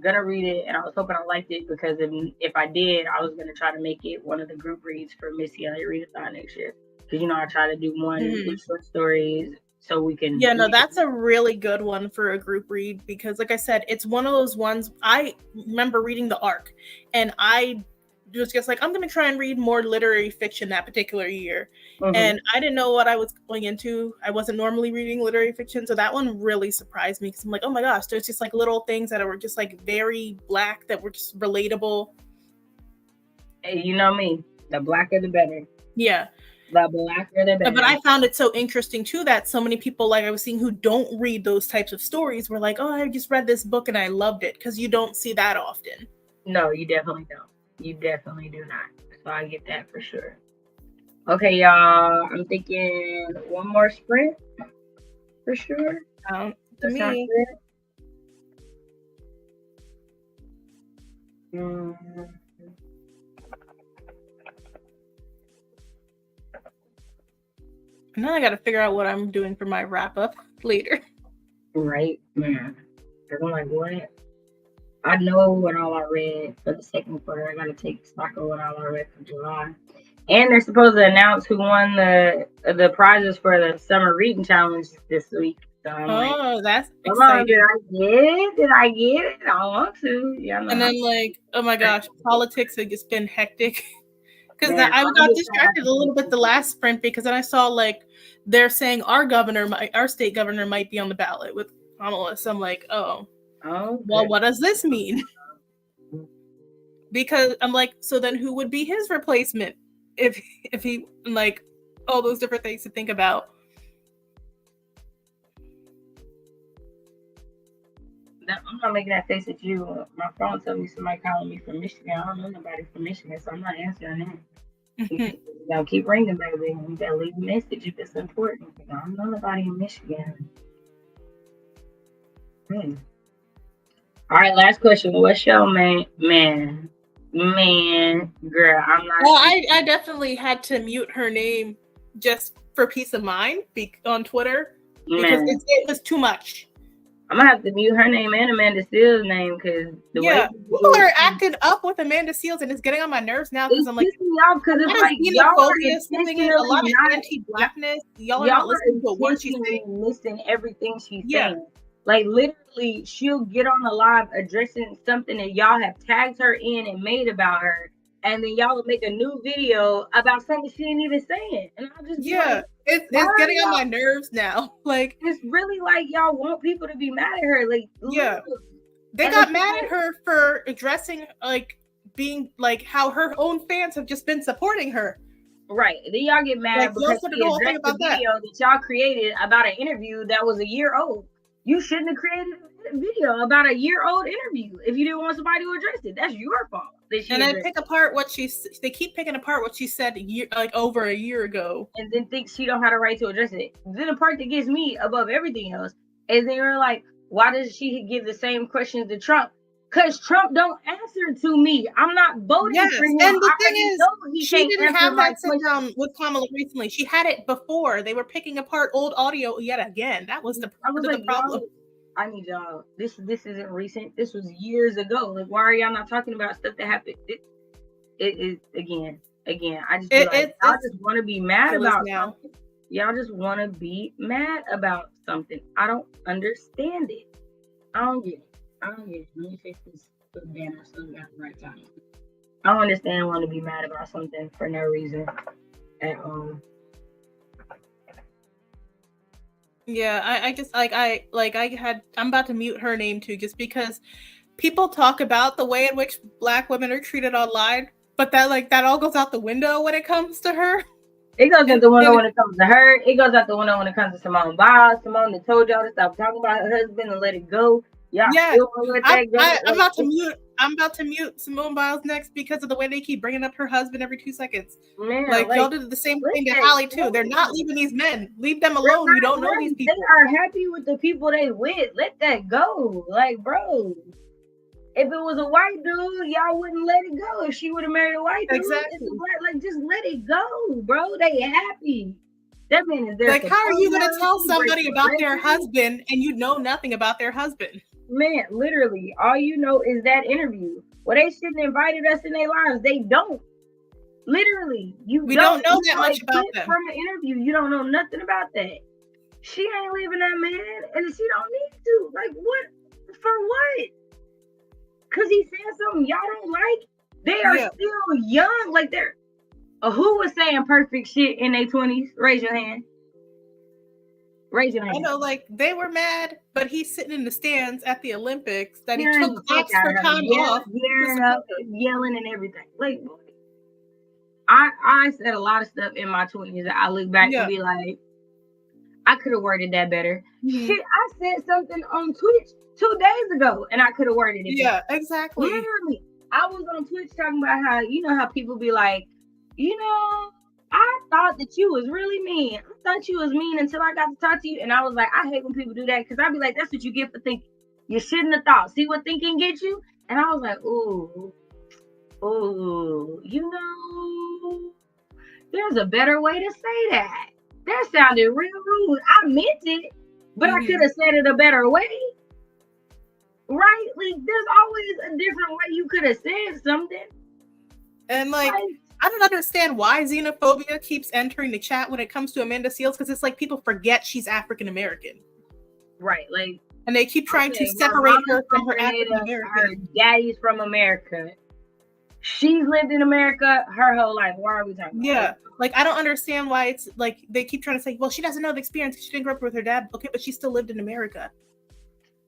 gonna read it, and I was hoping I liked it because if I did, I was gonna try to make it one of the group reads for Missy Elliott Readathon next year. Because I try to do one with short stories so we can. Yeah, no, that's a really good one for a group read because, like I said, it's one of those ones. I remember reading the arc, and I was just like, I'm going to try and read more literary fiction that particular year. And I didn't know what I was going into. I wasn't normally reading literary fiction, so that one really surprised me because I'm like, oh my gosh, there's just like little things that were just like very Black that were just relatable. Hey, you know me, the Blacker the better. Yeah. The Blacker the better. But I found it so interesting too that so many people, like I was seeing, who don't read those types of stories were like, oh, I just read this book and I loved it, because you don't see that often. No, you definitely don't. You definitely do not. So I get that for sure. Okay, y'all. I'm thinking one more sprint for sure. To me. Now I got to figure out what I'm doing for my wrap up later. Right, man. I'm like, what? I know what all I read for the second quarter. I got to take stock of what all I read for July. And they're supposed to announce who won the prizes for the summer reading challenge this week. So I'm that's exciting. Did I get it? I want to. Yeah. And then oh my gosh, politics has just been hectic. Because I got distracted a little bit the last sprint, because then I saw they're saying our state governor might be on the ballot with Kamala. So I'm like, well, what does this mean? Because I'm like, so then who would be his replacement if he all those different things to think about. I'm not making that face at you. My phone told me somebody calling me from Michigan. I don't know nobody from Michigan, so I'm not answering that. You gotta keep ringing, baby. You gotta leave a message if it's important. I don't know nobody in Michigan. All right, last question. What's your man, girl? I'm not. Well, I definitely had to mute her name just for peace of mind on Twitter because it was too much. I'm gonna have to mute her name and Amanda Seals' name because way people are acting up with Amanda Seals, and it's getting on my nerves now because I'm like, because it's like y'all are a lot of anti-Blackness. Y'all are not listening to what she's saying. Listen everything she's saying. Like literally, she'll get on the live addressing something that y'all have tagged her in and made about her, and then y'all will make a new video about something she didn't even say it. And I just it's getting on my nerves now. Like it's really like y'all want people to be mad at her. Like they got mad at her for addressing being how her own fans have just been supporting her. Right. Then y'all get mad because she addressed the video that y'all created about an interview that was a year old. You shouldn't have created a video about a year-old interview if you didn't want somebody to address it. That's your fault. And then they keep picking apart what she said over a year ago, and then think she don't have the right to address it. Then the part that gets me above everything else is they're like, why does she give the same questions to Trump? Because Trump don't answer to me. I'm not voting for him. And the thing is, she didn't have that sit down with Kamala recently. She had it before. They were picking apart old audio yet again. That was the problem. I need y'all. This isn't recent. This was years ago. Like, why are y'all not talking about stuff that happened? It is again. I just y'all just want to be mad about something. Y'all just want to be mad about something. I don't understand it. I don't get it. Let me fix this banner so we got the right time. I don't understand wanting to be mad about something for no reason at all. Yeah, I just I'm about to mute her name too, just because people talk about the way in which Black women are treated online, but that all goes out the window when it comes to her. It goes out the window when it comes to her. It goes out the window when it comes to Simone Biles. Simone that told y'all to stop talking about her husband and let it go. I'm about to mute Simone Biles next because of the way they keep bringing up her husband every 2 seconds. Man, y'all did the same thing to Hallie too. They're not leaving these men. Leave them alone. You don't know these people. They are happy with the people they with. Let that go. Bro. If it was a white dude, y'all wouldn't let it go. If she would have married a white dude, exactly. Just let it go, bro. They happy. That man is there. Like, how are you going to tell somebody about their records. husband and you know nothing about their husband? Man, literally, all you know is that interview. Well, they shouldn't have invited us in their lives. They don't. Literally, we don't know that much about them. From an interview, you don't know nothing about that. She ain't leaving that man, and she don't need to. Like, what? For what? Because he said something y'all don't like? They are still young. Like, they're... who was saying perfect shit in their 20s? Raise your hand. Raise your hand. I know, like, they were mad, but he's sitting in the stands at the Olympics that he took Oxford time off. Yelling and everything. Like, I said a lot of stuff in my 20s that I look back and be like, I could have worded that better. Mm-hmm. Shit, I said something on Twitch 2 days ago and I could have worded it better. Yeah, exactly. Literally, I was on Twitch talking about how, you know, how people be like, you know, I thought that you was really mean. I thought you was mean until I got to talk to you. And I was like, I hate when people do that because I'd be like, that's what you get for thinking. You shouldn't have thought. See what thinking gets you? And I was like, ooh, you know, there's a better way to say that. That sounded real rude. I meant it, but I could have said it a better way. Right? Like, there's always a different way you could have said something. And like I don't understand why xenophobia keeps entering the chat when it comes to Amanda Seales, because it's like people forget she's African American. Right. Like, and they keep trying to separate her from her African American. Her daddy's from America. She's lived in America her whole life. Why are we talking about that? Like, I don't understand why it's like they keep trying to say, well, she doesn't know the experience. She didn't grow up with her dad. Okay, but she still lived in America.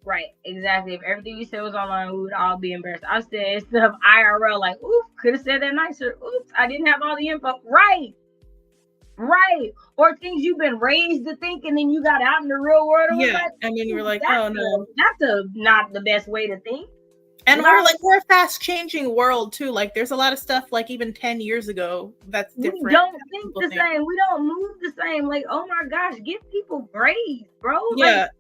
Right, exactly. If everything you said was online, we would all be embarrassed. I said stuff IRL like, oof, could have said that nicer. Oops, I didn't have all the info. Right. Or things you've been raised to think and then you got out in the real world. And then you were like, oh no. That's not the best way to think. And we're a fast changing world too. Like, there's a lot of stuff like even 10 years ago that's different. We don't think the same. We don't move the same. Like, oh my gosh, give people grace, bro. Yeah. Like,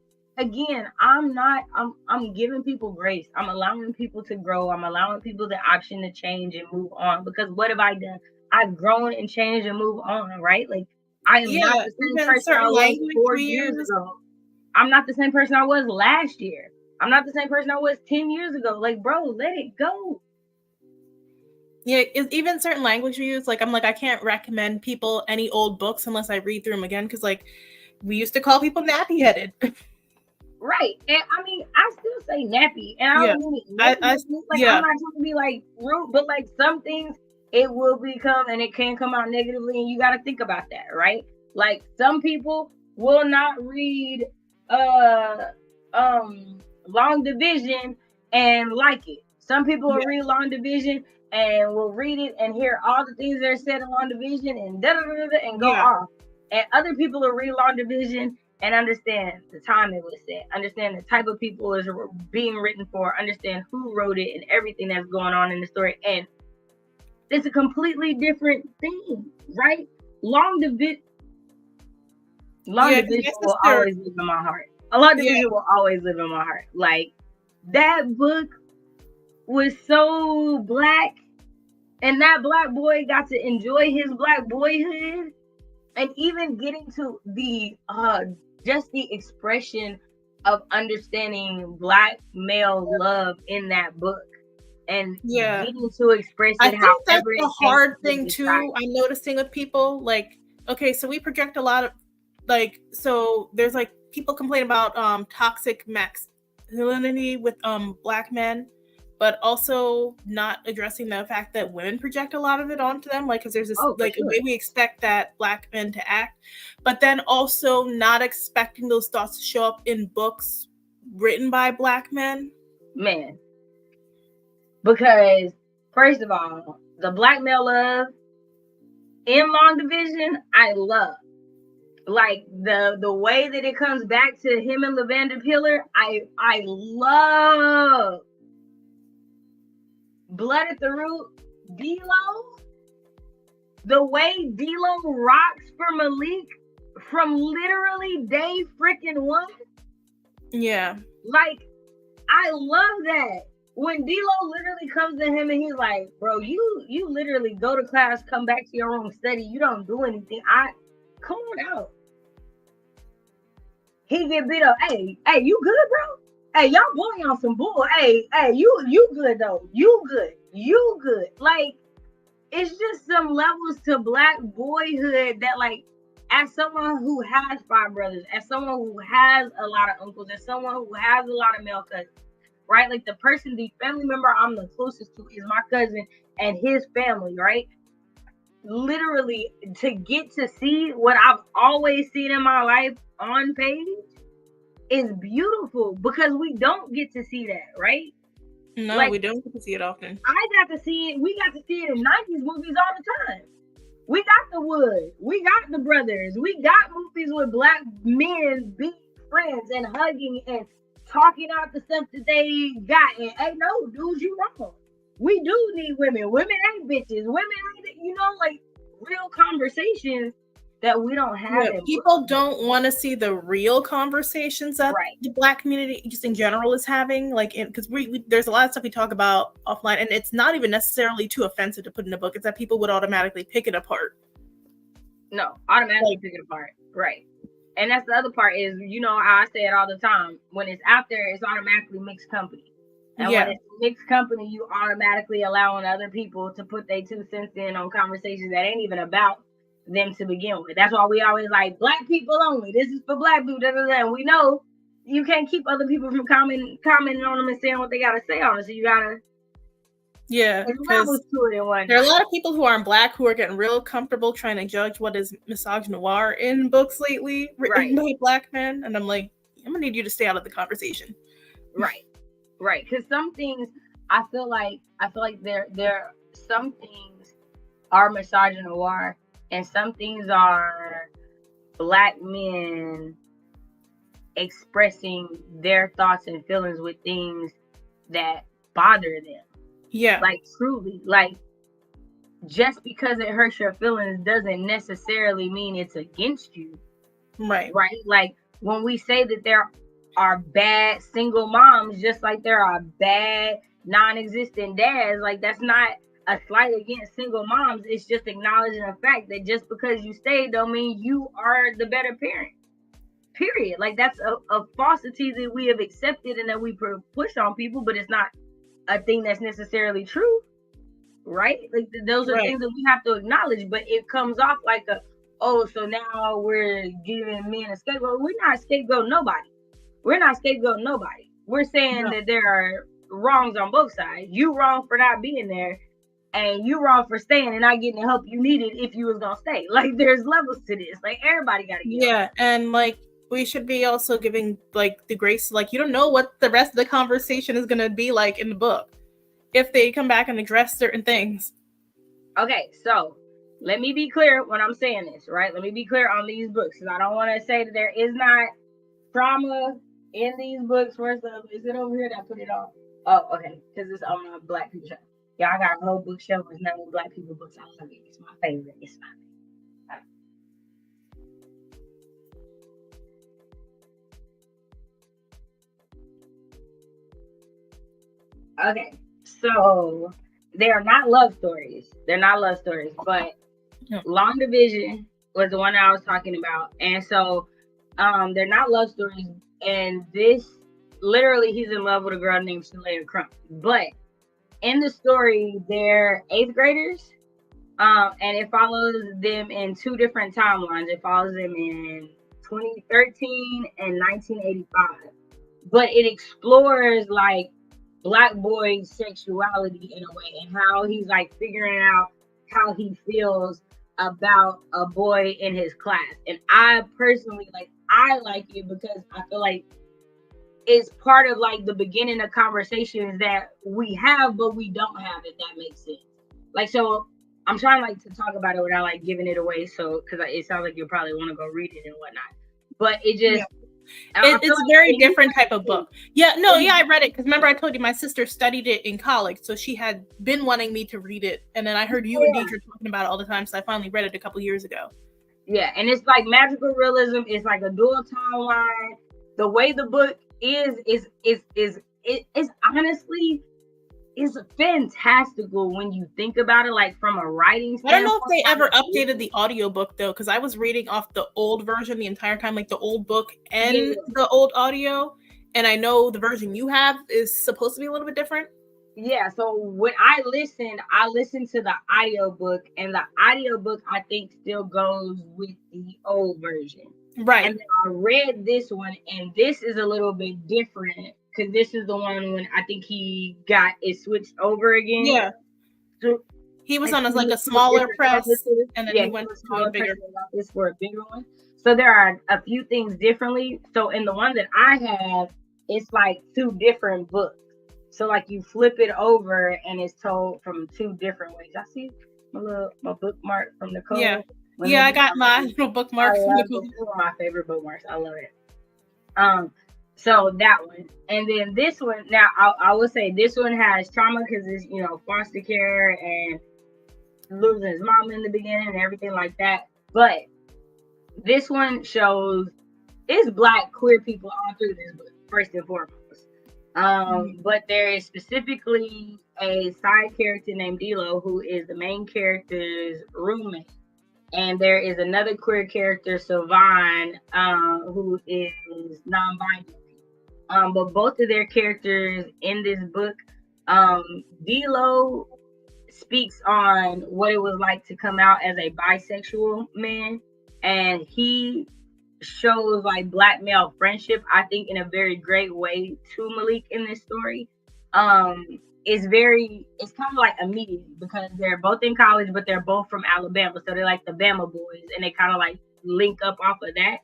again, I'm giving people grace. I'm allowing people to grow. I'm allowing people the option to change and move on. Because what have I done? I've grown and changed and moved on, right? Like, I am not the same person I was 4 years ago. I'm not the same person I was last year. I'm not the same person I was 10 years ago. Like, bro, let it go. Yeah, even certain language we use, like, I'm like, I can't recommend people any old books unless I read through them again. Because, like, we used to call people nappy-headed. Right. And I mean, I still say nappy. And I don't mean it. I'm not trying to be like rude, but like some things it will become and it can come out negatively, and you got to think about that, right? Like, some people will not read Long Division and like it. Some people will read Long Division and will read it and hear all the things that are said in Long Division and and go off. And other people will read Long Division and understand the time it was set, understand the type of people is being written for, understand who wrote it and everything that's going on in the story. And it's a completely different thing, right? Long Division will always live in my heart. Long Division will always live in my heart. Like, that book was so black, and that black boy got to enjoy his black boyhood, and even getting to the just the expression of understanding black male love in that book and getting to express it. I think that's the hard thing too. I'm noticing with people, like, okay, so we project a lot of, like, so there's like people complain about toxic masculinity with black men, but also not addressing the fact that women project a lot of it onto them, like, because there's this a way we expect that black men to act, but then also not expecting those thoughts to show up in books written by black men. Man, because first of all, the black male love in Long Division, I love. Like, the way that it comes back to him and Lavender Pillar, I love. Blood at the Root, D-Lo, the way D-Lo rocks for Malik from literally day freaking one. Yeah. Like, I love that. When D-Lo literally comes to him and he's like, bro, you literally go to class, come back to your room, study. You don't do anything. Come on out. He get beat up. Hey, you good, bro? Hey, y'all boy on some bull. Hey, you good though. You good. Like, it's just some levels to black boyhood that, like, as someone who has 5 brothers, as someone who has a lot of uncles, as someone who has a lot of male cousins, right? Like, the family member I'm the closest to is my cousin and his family, right? Literally, to get to see what I've always seen in my life on page is beautiful, because we don't get to see that, right? No, like, we don't get to see it often. We got to see it in 90s movies all the time. We got The Wood, we got The Brothers, we got movies with black men being friends and hugging and talking out the stuff that they got. And hey, no, dudes, you wrong. We do need women. Women ain't bitches. Women ain't, like, real conversations that we don't have. Yeah, people don't want to see the real conversations that the black community just in general is having, like, because there's a lot of stuff we talk about offline, and it's not even necessarily too offensive to put in a book. It's that people would automatically pick it apart. No, automatically pick it apart, right? And that's the other part is, I say it all the time, when it's out there, it's automatically mixed company. And when it's mixed company, you automatically allowing other people to put their 2 cents in on conversations that ain't even about them to begin with. That's why we always like, black people only. This is for black people. And we know you can't keep other people from commenting on them and saying what they gotta say on it. So you gotta because there are a lot of people who aren't black who are getting real comfortable trying to judge what is misogynoir in books lately written by black men, and I'm like, I'm gonna need you to stay out of the conversation. Right, because some things I feel like there some things are misogynoir, and some things are black men expressing their thoughts and feelings with things that bother them. Yeah, like, truly, like, just because it hurts your feelings doesn't necessarily mean it's against you. Right. Like, when we say that there are bad single moms, just like there are bad non-existent dads, like, that's not a slight against single moms. It's just acknowledging the fact that just because you stayed don't mean you are the better parent, period. Like, that's a falsity that we have accepted and that we push on people, but it's not a thing that's necessarily true, right? Like, those are things that we have to acknowledge, but it comes off like so now we're giving men a scapegoat. We're not scapegoating nobody. We're saying that there are wrongs on both sides. You wrong for not being there, and you wrong for staying and not getting the help you needed if you was gonna stay. Like, there's levels to this. Like, everybody gotta get help. And like, we should be also giving, like, the grace, like, you don't know what the rest of the conversation is gonna be like in the book if they come back and address certain things. Okay, so let me be clear when I'm saying this, right? Let me be clear on these books, because I don't want to say that there is not trauma in these books. First of, is it over here that I put it on? Oh, okay, because it's on my black people show. Yeah, I got a whole bookshelf with nothing but black people books. I love it. It's my favorite. Okay, so they are not love stories. But Long Division was the one I was talking about. And so they're not love stories. And this, literally, he's in love with a girl named Shalea Crump. But in the story, they're 8th graders. And it follows them in 2 different timelines. It follows them in 2013 and 1985. But it explores, like, black boy sexuality in a way, and how he's, like, figuring out how he feels about a boy in his class. And I personally, like, I like it because I feel like it's part of, like, the beginning of conversations that we have but we don't have, if that makes sense. Like, so I'm trying, like, to talk about it without, like, giving it away, so because it sounds like you'll probably want to go read it and whatnot, but it just it's a very different type of book. I read it because remember I told you my sister studied it in college, so she had been wanting me to read it, and then I heard you and Deidre talking about it all the time, so I finally read it a couple years ago. Yeah, and it's like magical realism. It's like a dual timeline. The way the book is honestly, is fantastical when you think about it, like from a writing standpoint. I don't know if they ever updated the audiobook though, because I was reading off the old version the entire time, like the old book and the old audio. And I know the version you have is supposed to be a little bit different. Yeah, so when I listened to the audiobook, and the audiobook I think still goes with the old version. Right. And then I read this one, and this is a little bit different because this is the one when I think he got it switched over again. Yeah. So he was on a smaller press, and then he went to a bigger. This for a bigger one. So there are a few things differently. So in the one that I have, it's like two different books. So like you flip it over and it's told from two different ways. I see my bookmark from Nicole. Yeah, I got my little bookmark from Nicole. This is one of my favorite bookmarks. I love it. So that one, and then this one. Now I will say this one has trauma because it's foster care and losing his mom in the beginning and everything like that. But this one shows it's Black queer people all through this book, first and foremost. But there is specifically a side character named D'Lo who is the main character's roommate, and there is another queer character, Sylvan, who is non-binary. But both of their characters in this book, D'Lo speaks on what it was like to come out as a bisexual man, and he shows like Black male friendship, I think, in a very great way to Malik in this story. It's kind of like immediate because they're both in college, but they're both from Alabama, so they're like the Bama boys, and they kind of like link up off of that.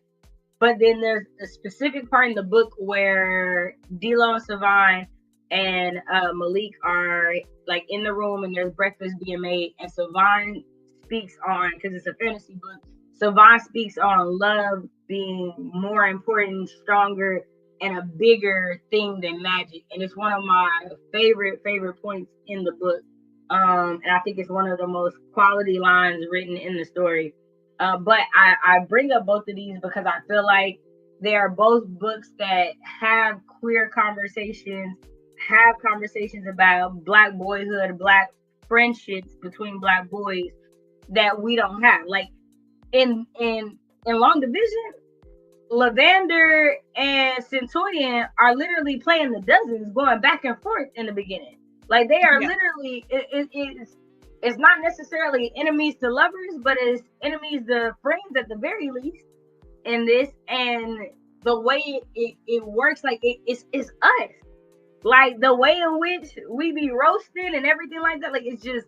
But then there's a specific part in the book where D'Lo and Sylvan and Malik are like in the room, and there's breakfast being made, and Sylvan speaks on, because it's a fantasy book, Sylvan speaks on love being more important, stronger, and a bigger thing than magic. And it's one of my favorite points in the book. And I think it's one of the most quality lines written in the story. But I bring up both of these because I feel like they are both books that have queer conversations, have conversations about Black boyhood, Black friendships between Black boys that we don't have. Like in Long Division, Lavender and Centurion are literally playing the dozens, going back and forth in the beginning. Like they are literally, it's not necessarily enemies to lovers, but it's enemies to friends at the very least in this. And the way it works, like it's us. Like the way in which we be roasted and everything like that, like it's just,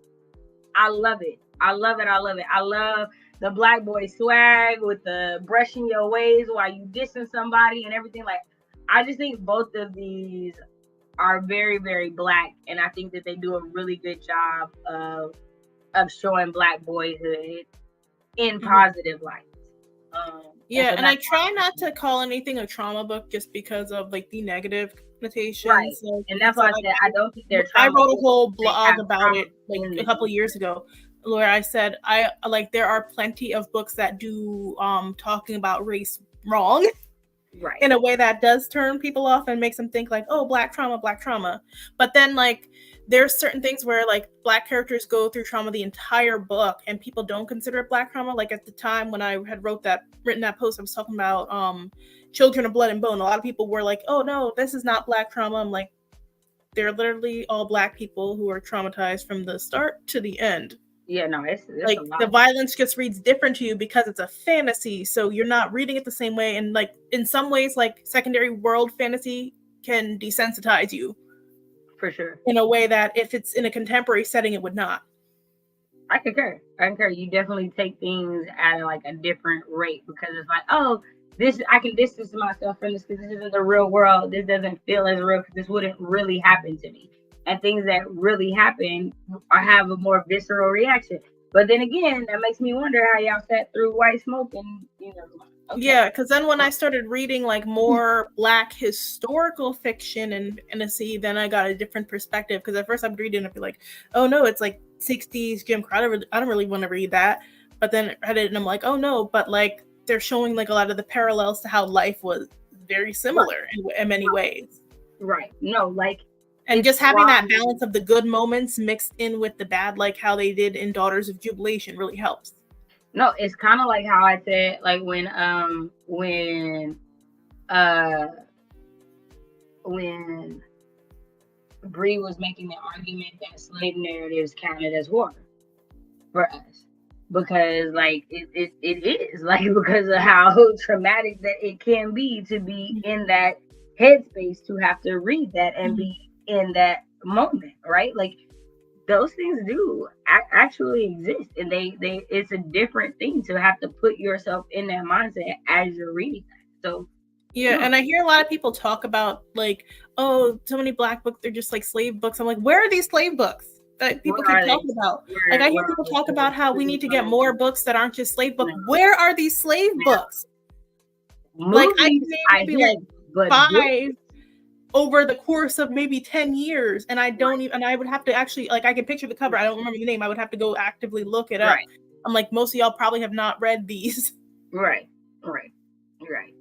I love it. I love the Black boy swag with the brushing your ways while you dissing somebody and everything. Like, I just think both of these are very, very Black, and I think that they do a really good job of showing Black boyhood in positive light. And I try not to call anything a trauma book just because of like the negative connotations. Right. So, and that's why I said I don't think they're trauma. I wrote a whole blog about it like a couple years ago, where I said there are plenty of books that do talking about race wrong, right, in a way that does turn people off and makes them think like, oh, Black trauma. But then like there's certain things where like Black characters go through trauma the entire book and people don't consider it Black trauma. Like at the time when I had written that post, I was talking about Children of Blood and Bone. A lot of people were like, oh no, this is not Black trauma. I'm like, they're literally all Black people who are traumatized from the start to the end. Yeah, no, it's like the violence just reads different to you because it's a fantasy, so you're not reading it the same way. And like in some ways, like secondary world fantasy can desensitize you, for sure, in a way that if it's in a contemporary setting, it would not. I concur. You definitely take things at like a different rate because it's like, oh, this I can distance myself from this because this isn't the real world. This doesn't feel as real because this wouldn't really happen to me. And things that really happen or have a more visceral reaction. But then again, that makes me wonder how y'all sat through White Smoke and, Okay. Yeah, because then when I started reading like more Black historical fiction and fantasy, then I got a different perspective. Because at first I'm reading and I'd be like, oh no, it's like 60s Jim Crow. I don't really want to read that. But then I read it and I'm like, oh no, but like they're showing like a lot of the parallels to how life was very similar in many ways. Right. No, like, And it's just having that why- balance of the good moments mixed in with the bad, like how they did in Daughters of Jubilation, really helps. No, it's kind of like how I said, like when Bree was making the argument that slave narratives counted as horror for us, because like it is like because of how traumatic that it can be to be in that headspace, to have to read that and be in that moment, right? Like those things do actually exist, and they it's a different thing to have to put yourself in that mindset as you're reading that. So yeah, and I hear a lot of people talk about like, oh, so many Black books, they're just like slave books. I'm like, where are these slave books that people keep talking about? Like I hear people talk about how we need to get more books that aren't just slave books. Where are these slave books? Like I can maybe like 5 over the course of maybe 10 years, and I don't even, and I would have to actually, like, I can picture the cover, I don't remember the name, I would have to go actively look it up. I'm like, most of y'all probably have not read these. Right,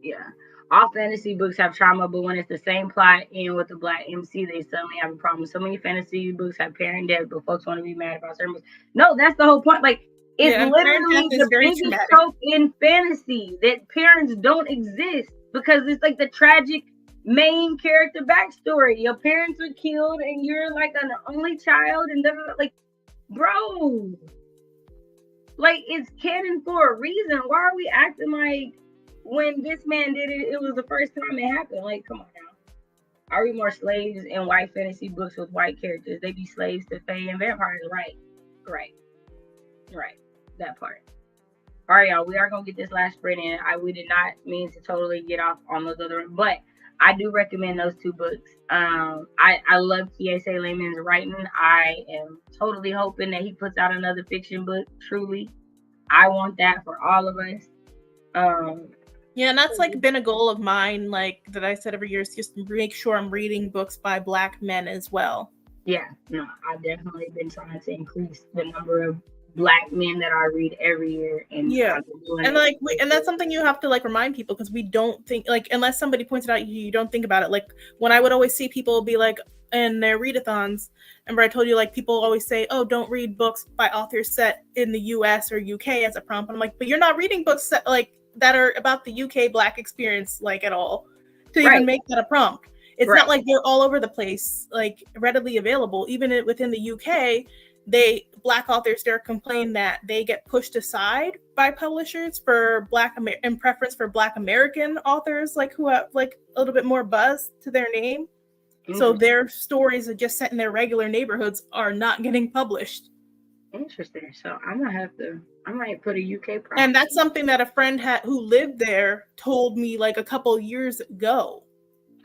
yeah. All fantasy books have trauma, but when it's the same plot and with the Black MC, they suddenly have a problem. So many fantasy books have parent death, but folks want to be mad about certain books. No, that's the whole point. Like, it's literally the biggest trope in fantasy, that parents don't exist, because it's like the tragic main character backstory. Your parents were killed and you're like an only child, and like, bro, like it's canon for a reason. Why are we acting like when this man did it, it was the first time it happened? Like, come on now. Are we more slaves in white fantasy books with white characters? They be slaves to fae and vampires, right? That part. All right, y'all, we are gonna get this last spread in. We did not mean to totally get off on those other, but I do recommend those 2 books. I love Kiese Lehman's writing. I am totally hoping that he puts out another fiction book. Truly, I want that for all of us. Yeah, and that's like been a goal of mine, like that I said every year, is just to make sure I'm reading books by Black men as well. Yeah, no, I've definitely been trying to increase the number of Black men that I read every year. And yeah, and like, and that's something you have to like remind people, because we don't think, like, unless somebody points it out, you don't think about it. Like when I would always see people be like in their readathons, remember I told you, like, people always say, oh, don't read books by authors set in the US or UK as a prompt. And I'm like, but you're not reading books that, like, that are about the UK Black experience, like, at all, to even make that a prompt. It's not like they're all over the place, like readily available. Even within the UK, Black authors there complain that they get pushed aside by publishers for in preference for Black American authors, like who have like a little bit more buzz to their name. So their stories are just set in their regular neighborhoods are not getting published. Interesting. So I might put a UK prompt. And that's something that a friend who lived there told me like a couple years ago.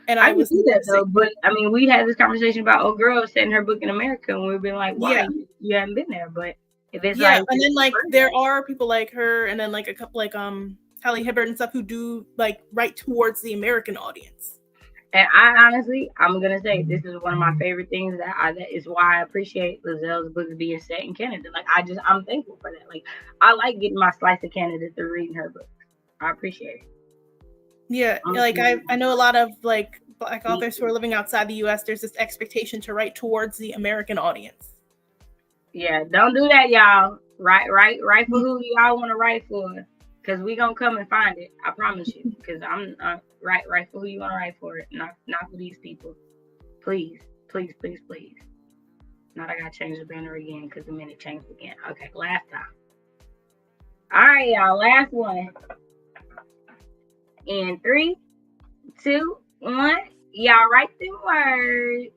And I was see that though, but I mean, we had this conversation about old girl setting her book in America, and we've been like, why? You haven't been there. But if it's and then like there are people like her, and then like a couple like Hallie Hibbert and stuff who do like write towards the American audience. And I honestly, I'm gonna say this is one of my favorite things that is why I appreciate Lazelle's books being set in Canada. Like I'm thankful for that. Like I like getting my slice of Canada through reading her books. I appreciate it. Yeah, like I know a lot of like Black authors who are living outside the US, there's this expectation to write towards the American audience. Yeah, don't do that, y'all. Write for who y'all want to write for, because we gonna come and find it. I promise you. Because I'm write for who you want to write for, not for these people. Please. Not I gotta change the banner again because the minute changed again. Okay, last time. All right, y'all. Last one. In 3, 2, 1. Y'all write them words.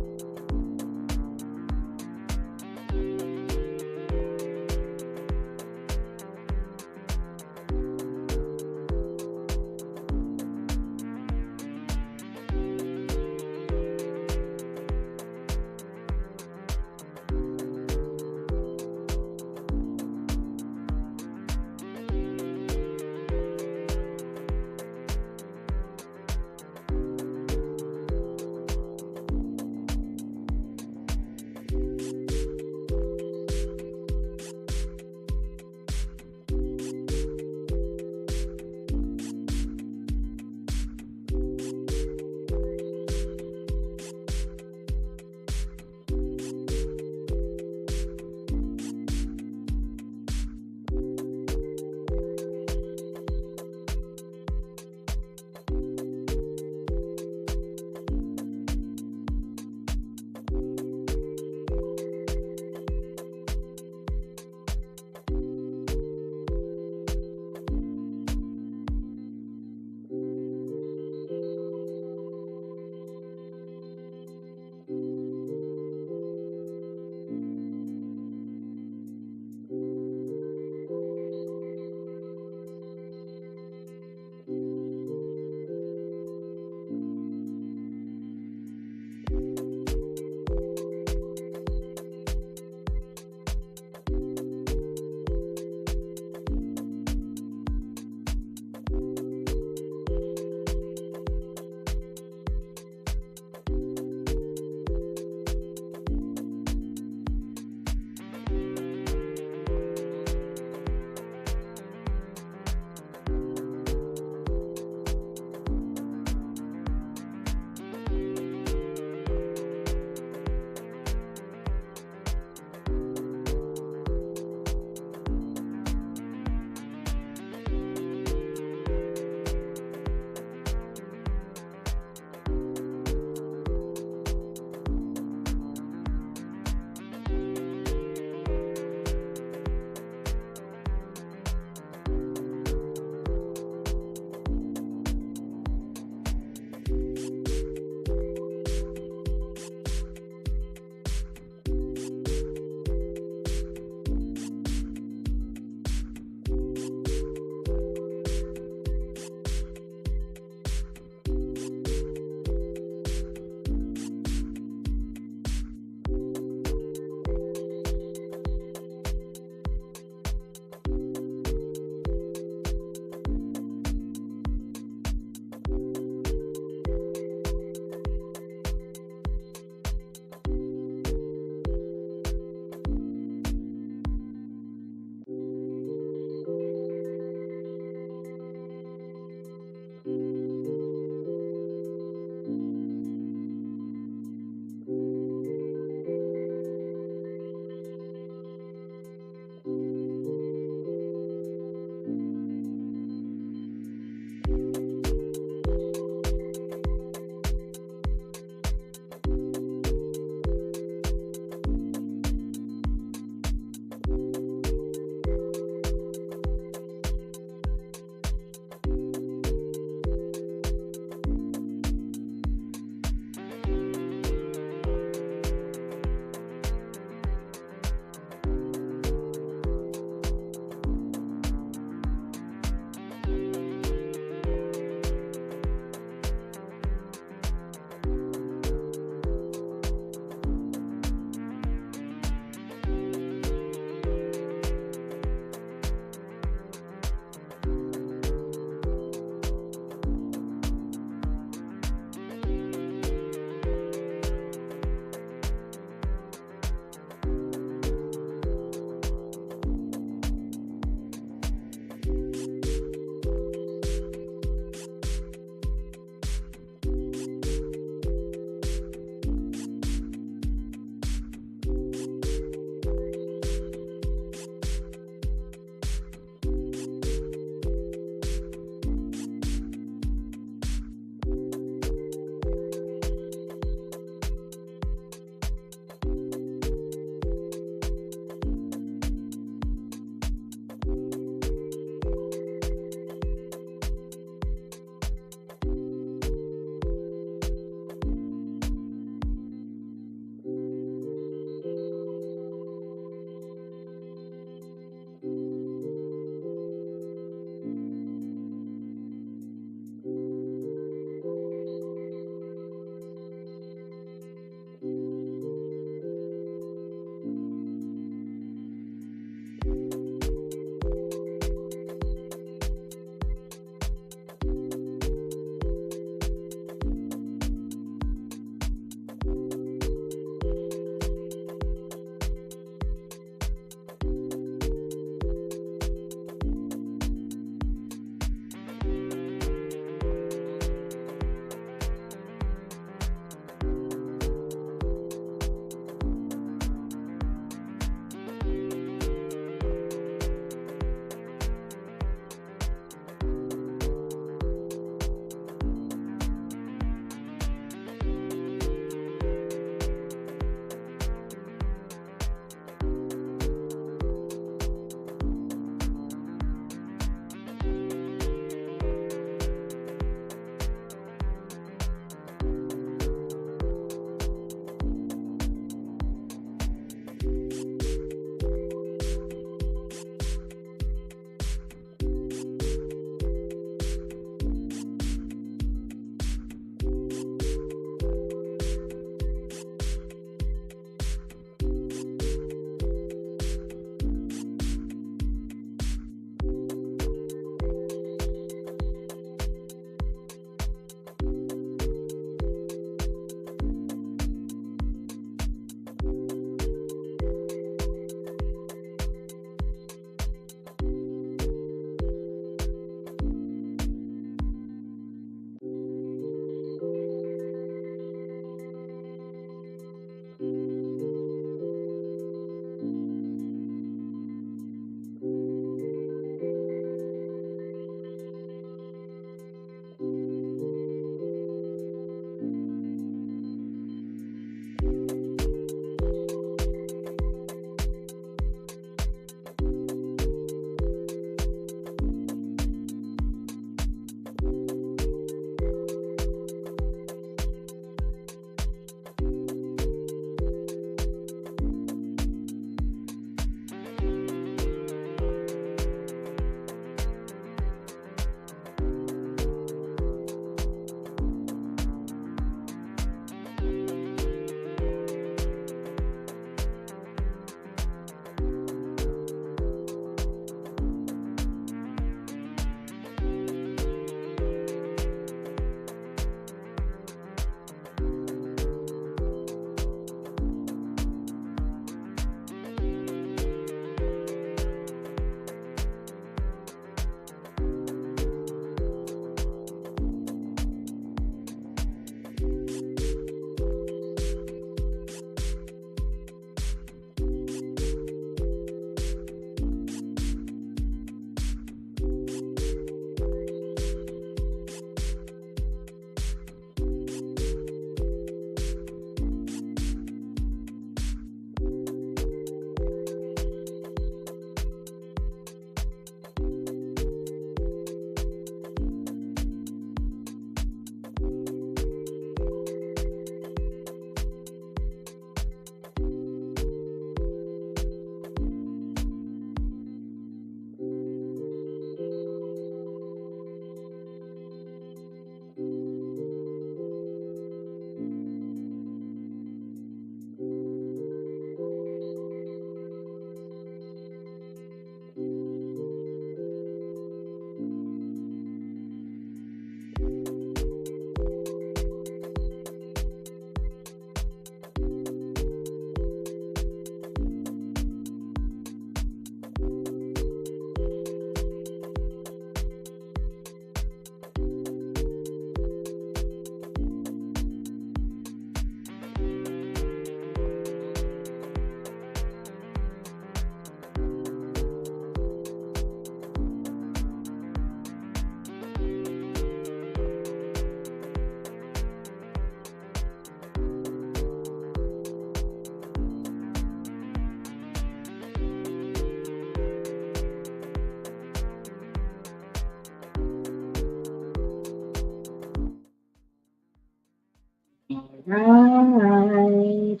Alright.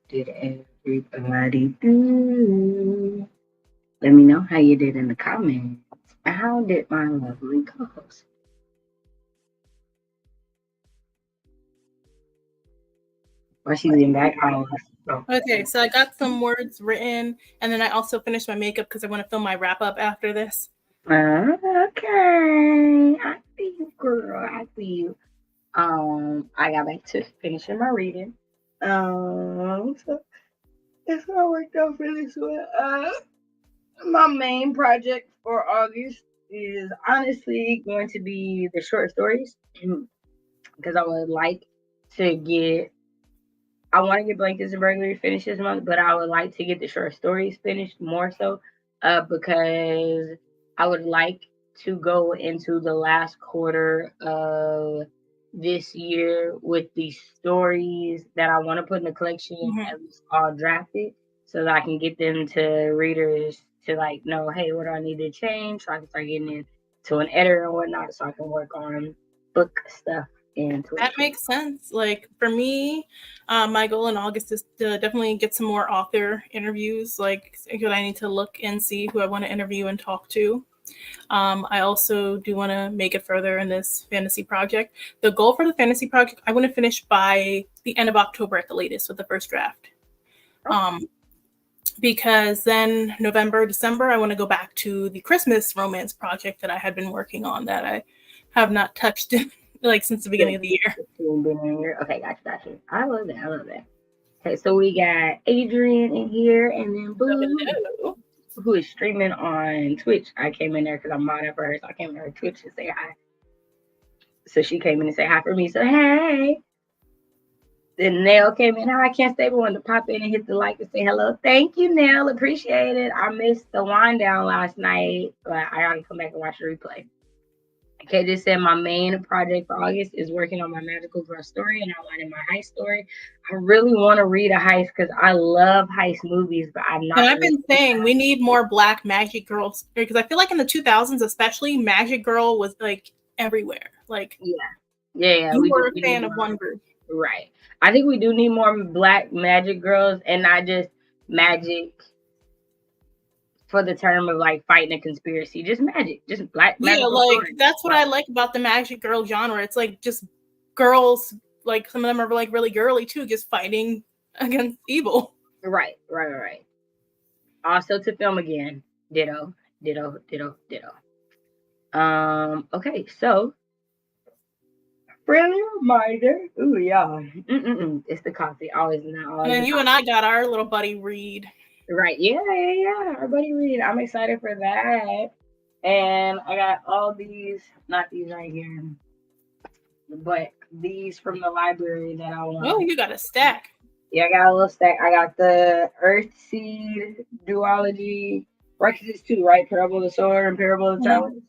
Did everybody do? Let me know how you did in the comments. And how did my lovely co-host? Or she's in back. Oh. Okay, so I got some words written, and then I also finished my makeup because I want to film my wrap up after this. Okay. I see you, girl. I see you. I got back to finishing my reading. So that's how I worked out for this one. My main project for August is honestly going to be the short stories because I would like to get. I want to get Blankets and Burglary finished this month, but I would like to get the short stories finished more so, because I would like to go into the last quarter of this year with the stories that I want to put in the collection at least all drafted, so that I can get them to readers to like know, hey, what do I need to change, so I can start getting it to an editor and whatnot, so I can work on book stuff. That makes sense. Like for me, my goal in August is to definitely get some more author interviews. Like, because I need to look and see who I want to interview and talk to. I also do want to make it further in this fantasy project. The goal for the fantasy project, I want to finish by the end of October at the latest with the first draft. Because then November, December, I want to go back to the Christmas romance project that I had been working on that I have not touched like since the beginning of the year. Okay, gotcha. I love that. Okay, so we got Adrian in here, and then Blue, who is streaming on Twitch. I came in there because I'm modding for her, so I came in her Twitch to say hi. So she came in to say hi for me. So hey. Then Nell came in. I can't stay but wanted to pop in and hit the like and say hello. Thank you, Nell. Appreciate it. I missed the wind down last night, but I gotta come back and watch the replay. Okay, just said my main project for August is working on my magical girl story and outlining my heist story. I really want to read a heist because I love heist movies, but I'm not. And I've been saying we need more Black magic girls because I feel like in the 2000s, especially, Magic Girl was like everywhere. Like, yeah, you were a fan of one group, right? I think we do need more Black magic girls and not just magic for the term of like fighting a conspiracy, just magic, just Black magic. Yeah, like stories. That's what I like about the magic girl genre. It's like just girls, like some of them are like really girly too, just fighting against evil. Right. Also to film again. Ditto. Okay, so friendly reminder. Ooh, y'all. It's the coffee. Always not always. And then you and I got our little buddy read. Right. Yeah. Our buddy read. I'm excited for that. And I got all these, not these right here, but these from the library that I want. Oh, you got a stack. Yeah, I got a little stack. I got the Earthseed duology. Rex's 2, right? Parable of the Sword and Parable of the Talents.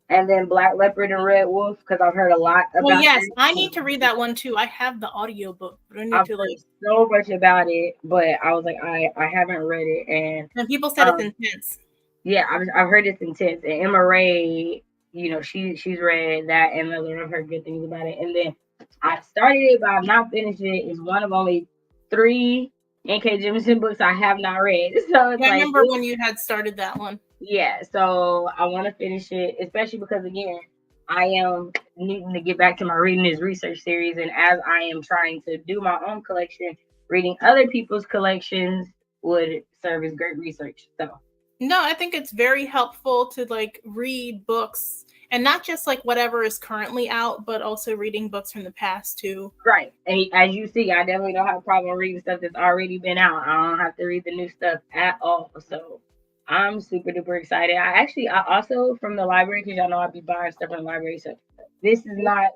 And then Black Leopard and Red Wolf, because I've heard a lot about Well, yes, I need to read that one too. I have the audiobook, but I need to heard so much about it, but I was like, I haven't read it. And people said it's intense. Yeah, I've heard it's intense. And Emma Ray, you know, she's read that and I've heard good things about it. And then I started it, but I've not finished it. It's one of only 3 N.K. Jemisin books I have not read. So it's I remember when you had started that one. Yeah, so I want to finish it, especially because again, I am needing to get back to my reading this research series, and as I am trying to do my own collection, reading other people's collections would serve as great research. So no, I think it's very helpful to like read books and not just like whatever is currently out, but also reading books from the past too. Right. And as you see, I definitely don't have a problem reading stuff that's already been out. I don't have to read the new stuff at all. So I'm super duper excited. I also from the library, because y'all know I be buying stuff from the library. So this is not,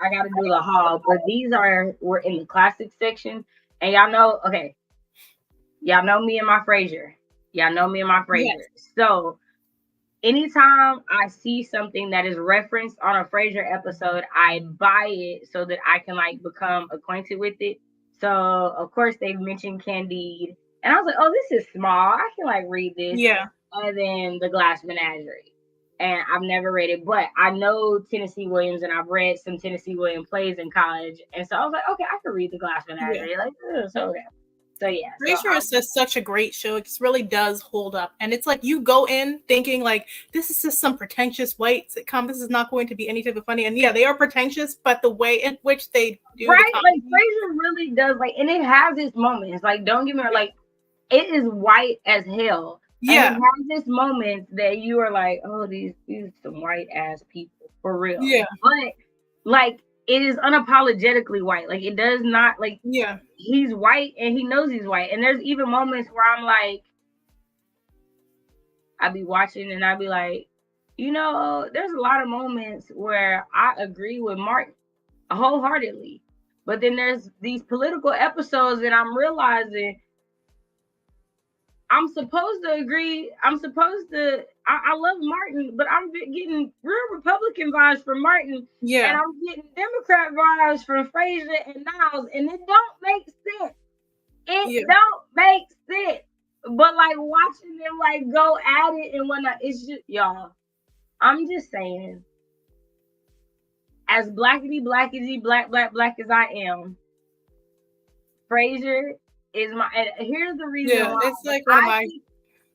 I got to do the haul, but we're in the classic section. And y'all know, okay, y'all know me and my Frasier. Yes. So anytime I see something that is referenced on a Frasier episode, I buy it so that I can like become acquainted with it. So of course they've mentioned Candide, and I was like, oh, this is small. I can like read this. Yeah. And then The Glass Menagerie. and I've never read it, but I know Tennessee Williams, and I've read some Tennessee Williams plays in college, and so I was like, okay, I could read The Glass Yeah. Menagerie, like, so yeah, so Frasier is just such a great show. It just really does hold up. And it's like you go in thinking like this is just some pretentious white sitcom. This is not going to be any type of funny. And yeah, they are pretentious, but the way in which they do the right, like comedy. Frasier really does, like, and it has its moments. Like, don't get me wrong, like, it is white as hell, and it Yeah. has its moments that you are like, oh, these some white ass people for real. Yeah. But like, it is unapologetically white. Like, it does not, like, Yeah. he's white and he knows he's white. And there's even moments where I'm like, I'd be watching and I'd be like, you know, there's a lot of moments where I agree with Martin wholeheartedly. But then there's these political episodes that I'm realizing I'm supposed to agree. I love Martin, but I'm getting real Republican vibes from Martin. Yeah. And I'm getting Democrat vibes from Frasier and Niles. And it don't make sense. It don't make sense. But like watching them like go at it and whatnot, it's just, y'all, I'm just saying, as blackety black as I am, Frasier is my, and here's the reason why. It's like one of my,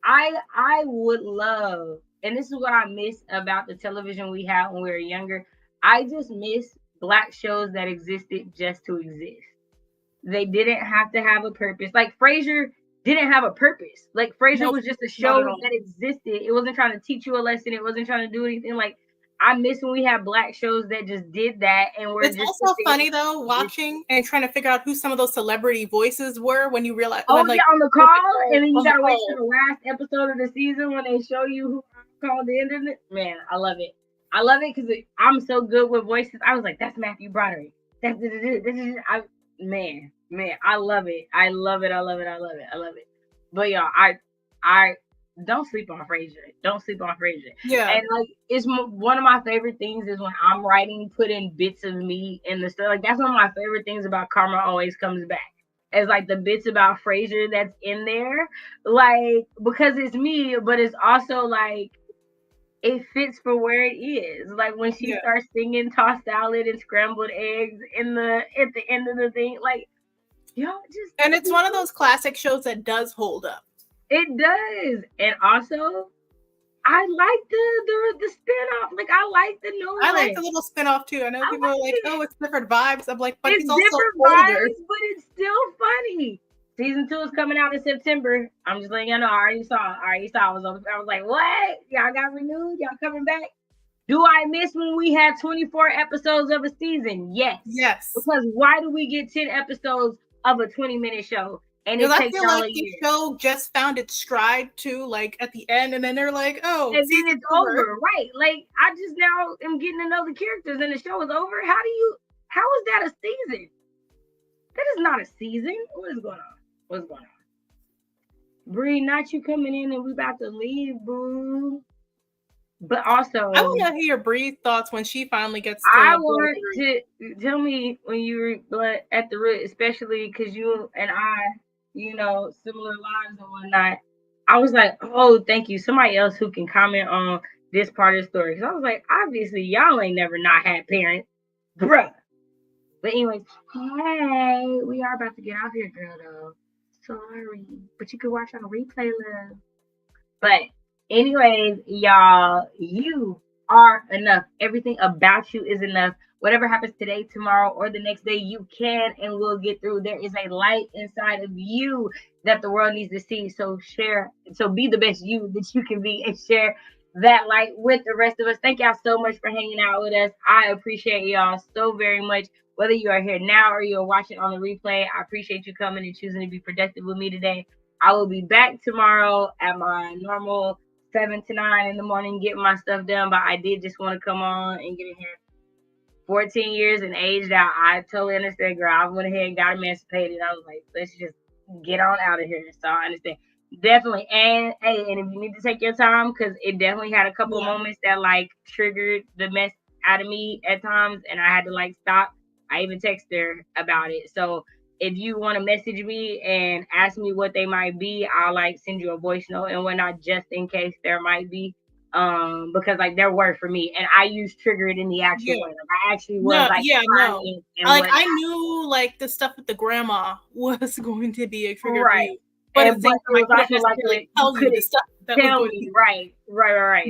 I would love, and this is what I miss about the television we had when we were younger. I just miss black shows that existed just to exist. They didn't have to have a purpose. Like Frasier didn't have a purpose. Like Frasier was just a show that existed. It wasn't trying to teach you a lesson. It wasn't trying to do anything. Like, I miss when we had black shows that just did that, and we're it's just also funny though watching and trying to figure out who some of those celebrity voices were when you realize. Oh, like, on the call, and then you gotta wait till the last episode of the season when they show you who called in. Man, I love it. I love it because I'm so good with voices. I was like, that's Matthew Broderick. That's man, I love it. I love it. But y'all, I don't sleep on Frasier. Don't sleep on Frasier. Yeah. And like, it's one of my favorite things is when I'm writing, put in bits of me in the story. Like, that's one of my favorite things about Karma Always Comes Back. It's like the bits about Frasier that's in there, like, because it's me, but it's also like it fits for where it is. Like when she starts singing tossed salad and scrambled eggs at the end of the thing, like, y'all just, and it's one of those classic shows that does hold up. It does. And also, I like the spinoff. Like, I like the new one. I like the little spinoff too. I know people are like, oh, it's different vibes. I'm like, but it's he's also different older. Vibes, but it's still funny. Season 2 is coming out in September. I'm just letting y'all know. I already saw. I was like, what? Y'all got renewed? Y'all coming back? Do I miss when we had 24 episodes of a season? Yes. Yes. Because why do we get 10 episodes of a 20-minute show? And it takes all a year. The show just found its stride too, like at the end, and then they're like, "Oh," and then it's over, right? Like, I just now am getting to know the characters, and the show is over. How is that a season? That is not a season. What is going on? Bree, not you coming in, and we about to leave, boo. But also, I want to hear Bree's thoughts when she finally gets. I want to tell me when you were at the root, especially because you and I, you know, similar lives and whatnot. I was like, oh, thank you. Somebody else who can comment on this part of the story. Because I was like, obviously, y'all ain't never not had parents, bruh. But anyways, hey, we are about to get off here, girl, though. Sorry. But you can watch on replay, love. But anyways, y'all, you are enough. Everything about you is enough. Whatever happens today, tomorrow, or the next day, you can and will get through. There is a light inside of you that the world needs to see. So be the best you that you can be, and share that light with the rest of us. Thank y'all so much for hanging out with us. I appreciate y'all so very much. Whether you are here now or you're watching on the replay, I appreciate you coming and choosing to be productive with me today. I will be back tomorrow at my normal 7 to 9 in the morning getting my stuff done, but I did just want to come on and get in here. 14 years and aged out. I totally understand, girl. I went ahead and got emancipated. I was like, let's just get on out of here. So I understand. Definitely. And hey, and if you need to take your time, because it definitely had a couple moments that like triggered the mess out of me at times, and I had to like stop. I even texted her about it. So if you want to message me and ask me what they might be, I'll like send you a voice note and whatnot, just in case there might be. Because like their word for me, and I used triggered in the actual Yeah. way. Like I actually was No, like yeah, no. crying and Like what I knew like the stuff with the grandma was going to be a trigger for right. you. But at the But same it time, I was couldn't also like necessarily you tell you the couldn't stuff that was tell going to me, be. right.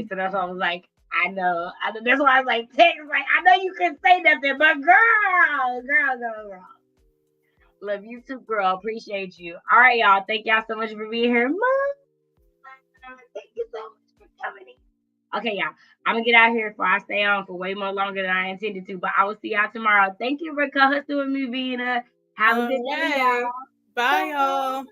So that's why I was like, I know. That's why I was like, text, like I know you couldn't say nothing, but girl. Love you too, girl. Appreciate you. All right, y'all. Thank y'all so much for being here. Thank you so much for coming in. Okay, y'all. I'm gonna get out of here before I stay on for way more longer than I intended to. But I will see y'all tomorrow. Thank you for co-hosting with me, Vina. Have a All good day, right. y'all. Bye, Bye. y'all.